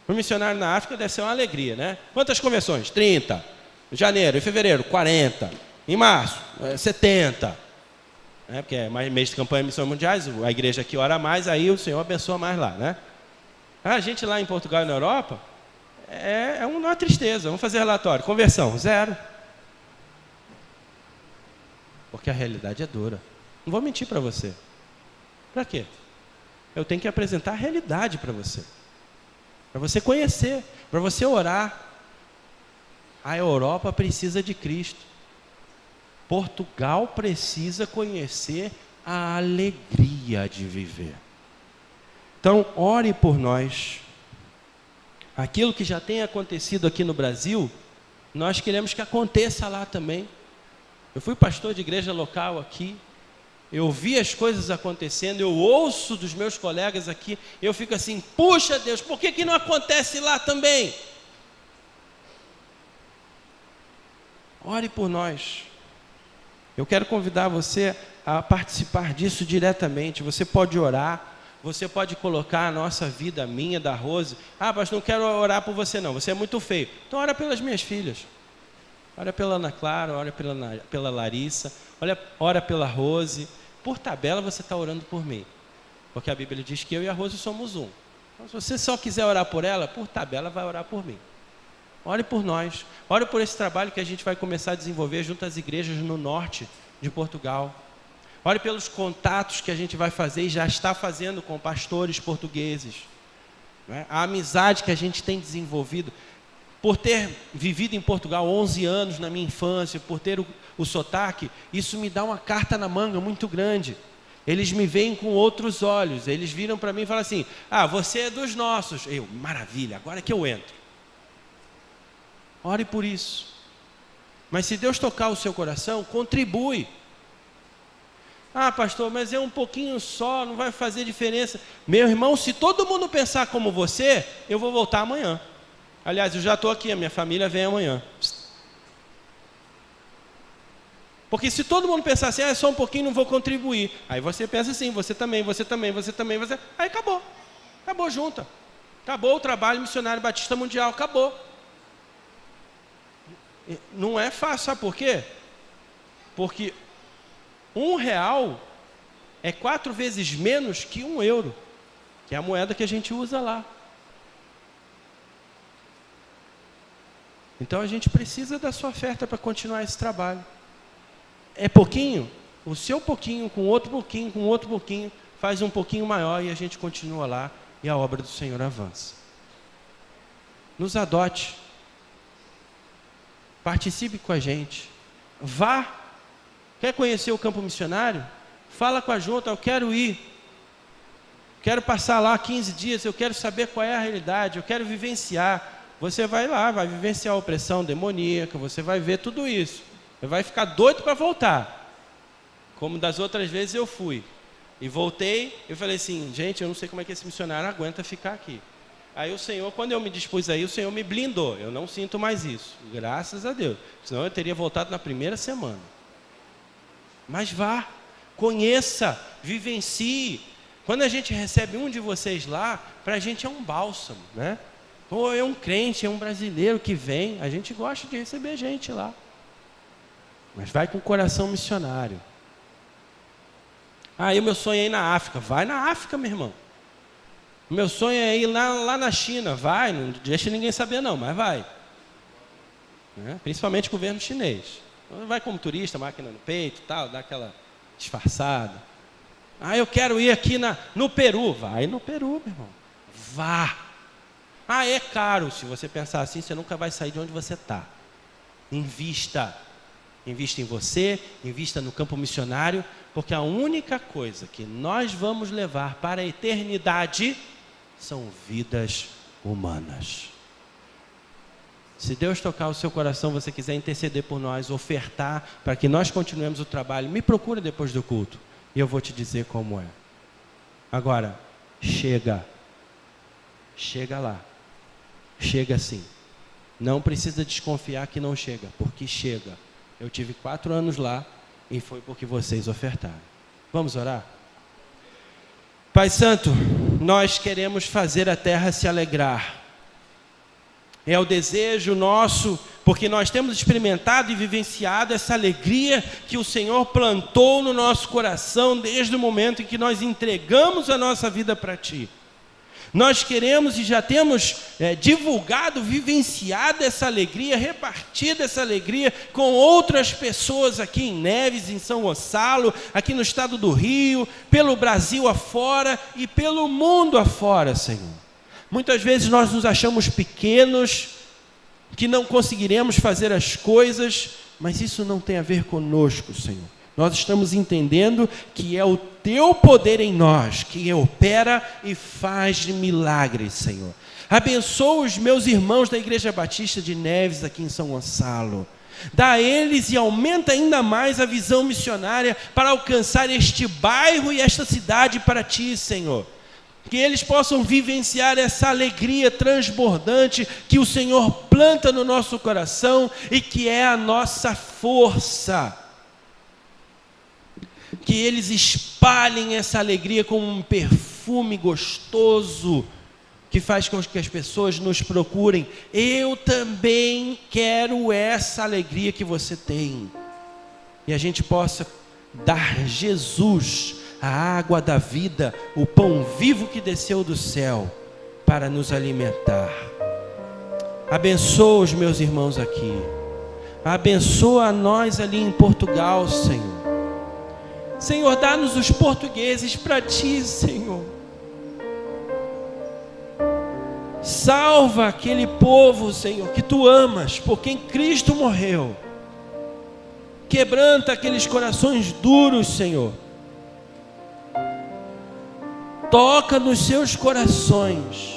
Para um missionário na África deve ser uma alegria, né? Quantas conversões? 30. Em janeiro, em fevereiro, 40. Em março, 70. Porque é mais mês de campanha de missões mundiais, a igreja aqui ora mais, aí o Senhor abençoa mais lá, né? A gente lá em Portugal e na Europa, é uma tristeza. Vamos fazer relatório. Conversão, 0. Porque a realidade é dura. Não vou mentir para você. Para quê? Eu tenho que apresentar a realidade para você. Para você conhecer, para você orar. A Europa precisa de Cristo. Portugal precisa conhecer a alegria de viver. Então, ore por nós. Aquilo que já tem acontecido aqui no Brasil, nós queremos que aconteça lá também. Eu fui pastor de igreja local aqui, eu vi as coisas acontecendo, eu ouço dos meus colegas aqui, eu fico assim, puxa Deus, por que não acontece lá também? Ore por nós. Eu quero convidar você a participar disso diretamente. Você pode orar, você pode colocar a nossa vida, a minha, da Rose. Ah, pastor, não quero orar por você não, você é muito feio. Então ora pelas minhas filhas. Ora pela Ana Clara, ora pela Larissa, ora pela Rose. Por tabela você está orando por mim. Porque a Bíblia diz que eu e a Rose somos um. Então, se você só quiser orar por ela, por tabela vai orar por mim. ore por nós. Ore por esse trabalho que a gente vai começar a desenvolver junto às igrejas no norte de Portugal. Ore pelos contatos que a gente vai fazer e já está fazendo com pastores portugueses. A amizade que a gente tem desenvolvido. Por ter vivido em Portugal 11 anos na minha infância, por ter o sotaque, isso me dá uma carta na manga muito grande. Eles me veem com outros olhos. Eles viram para mim e falam assim: você é dos nossos. Eu, maravilha, agora que eu entro. Ore por isso. Mas se Deus tocar o seu coração, contribui. Pastor, mas é um pouquinho só, não vai fazer diferença. Meu irmão, se todo mundo pensar como você, eu vou voltar amanhã. Aliás, eu já estou aqui, a minha família vem amanhã. Porque se todo mundo pensar assim, só um pouquinho, não vou contribuir. Aí você pensa assim, você também. Aí acabou. Acabou junto. Acabou o trabalho missionário batista mundial, acabou. Não é fácil, sabe por quê? Porque R$1 é 4 vezes menos que €1, que é a moeda que a gente usa lá. Então a gente precisa da sua oferta para continuar esse trabalho. É pouquinho? O seu pouquinho, com outro pouquinho, faz um pouquinho maior e a gente continua lá e a obra do Senhor avança. Nos adote. Participe com a gente. Vá. Quer conhecer o campo missionário? Fala com a junta, eu quero ir. Quero passar lá 15 dias, eu quero saber qual é a realidade, eu quero vivenciar. Você vai lá, vai vivenciar a opressão demoníaca, você vai ver tudo isso. Você vai ficar doido para voltar. Como das outras vezes eu fui. E voltei, eu falei assim, gente, eu não sei como é que esse missionário aguenta ficar aqui. Aí o Senhor, quando eu me dispus aí, o Senhor me blindou. Eu não sinto mais isso, graças a Deus. Senão eu teria voltado na primeira semana. Mas vá, conheça, vivencie. Quando a gente recebe um de vocês lá, para a gente é um bálsamo, né? Ou é um crente, é um brasileiro que vem, a gente gosta de receber gente lá. Mas vai com o coração missionário. E o meu sonho é ir na África. Vai na África, meu irmão. O meu sonho é ir lá na China. Vai, não deixa ninguém saber não, mas vai. Principalmente o governo chinês. Vai como turista, máquina no peito, tal, dá aquela disfarçada. Eu quero ir aqui no Peru. Vai no Peru, meu irmão. Vá. É caro. Se você pensar assim, você nunca vai sair de onde você está. Invista. Invista em você, invista no campo missionário, porque a única coisa que nós vamos levar para a eternidade são vidas humanas. Se Deus tocar o seu coração, você quiser interceder por nós, ofertar para que nós continuemos o trabalho, me procura depois do culto e eu vou te dizer como é. Agora, chega lá, chega sim. Não precisa desconfiar que não chega, porque chega. Eu tive 4 anos lá e foi porque vocês ofertaram. Vamos orar? Pai Santo, nós queremos fazer a terra se alegrar. É o desejo nosso, porque nós temos experimentado e vivenciado essa alegria que o Senhor plantou no nosso coração desde o momento em que nós entregamos a nossa vida para Ti. Nós queremos e já temos divulgado, vivenciado essa alegria, repartido essa alegria com outras pessoas aqui em Neves, em São Gonçalo, aqui no estado do Rio, pelo Brasil afora e pelo mundo afora, Senhor. Muitas vezes nós nos achamos pequenos, que não conseguiremos fazer as coisas, mas isso não tem a ver conosco, Senhor. Nós estamos entendendo que é o Teu poder em nós que opera e faz milagres, Senhor. Abençoa os meus irmãos da Igreja Batista de Neves aqui em São Gonçalo. Dá a eles e aumenta ainda mais a visão missionária para alcançar este bairro e esta cidade para Ti, Senhor. Que eles possam vivenciar essa alegria transbordante que o Senhor planta no nosso coração e que é a nossa força. Que eles espalhem essa alegria como um perfume gostoso, que faz com que as pessoas nos procurem. Eu também quero essa alegria que você tem. E a gente possa dar Jesus, a água da vida, o pão vivo que desceu do céu, para nos alimentar. Abençoa os meus irmãos aqui. Abençoa a nós ali em Portugal, Senhor. Senhor, dá-nos os portugueses para Ti, Senhor. Salva aquele povo, Senhor, que Tu amas, por quem Cristo morreu. Quebranta aqueles corações duros, Senhor. Toca nos seus corações.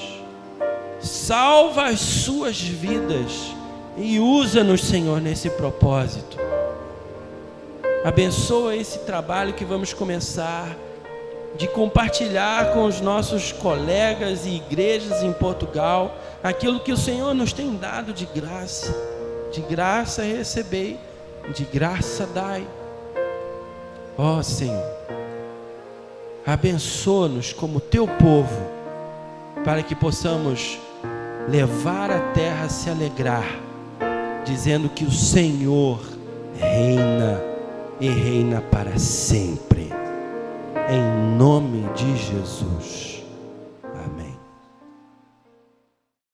Salva as suas vidas. E usa-nos, Senhor, nesse propósito. Abençoa esse trabalho que vamos começar, de compartilhar com os nossos colegas e igrejas em Portugal, aquilo que o Senhor nos tem dado de graça recebei, de graça dai. Ó Senhor, abençoa-nos como Teu povo, para que possamos levar a terra a se alegrar, dizendo que o Senhor reina e reina para sempre. Em nome de Jesus.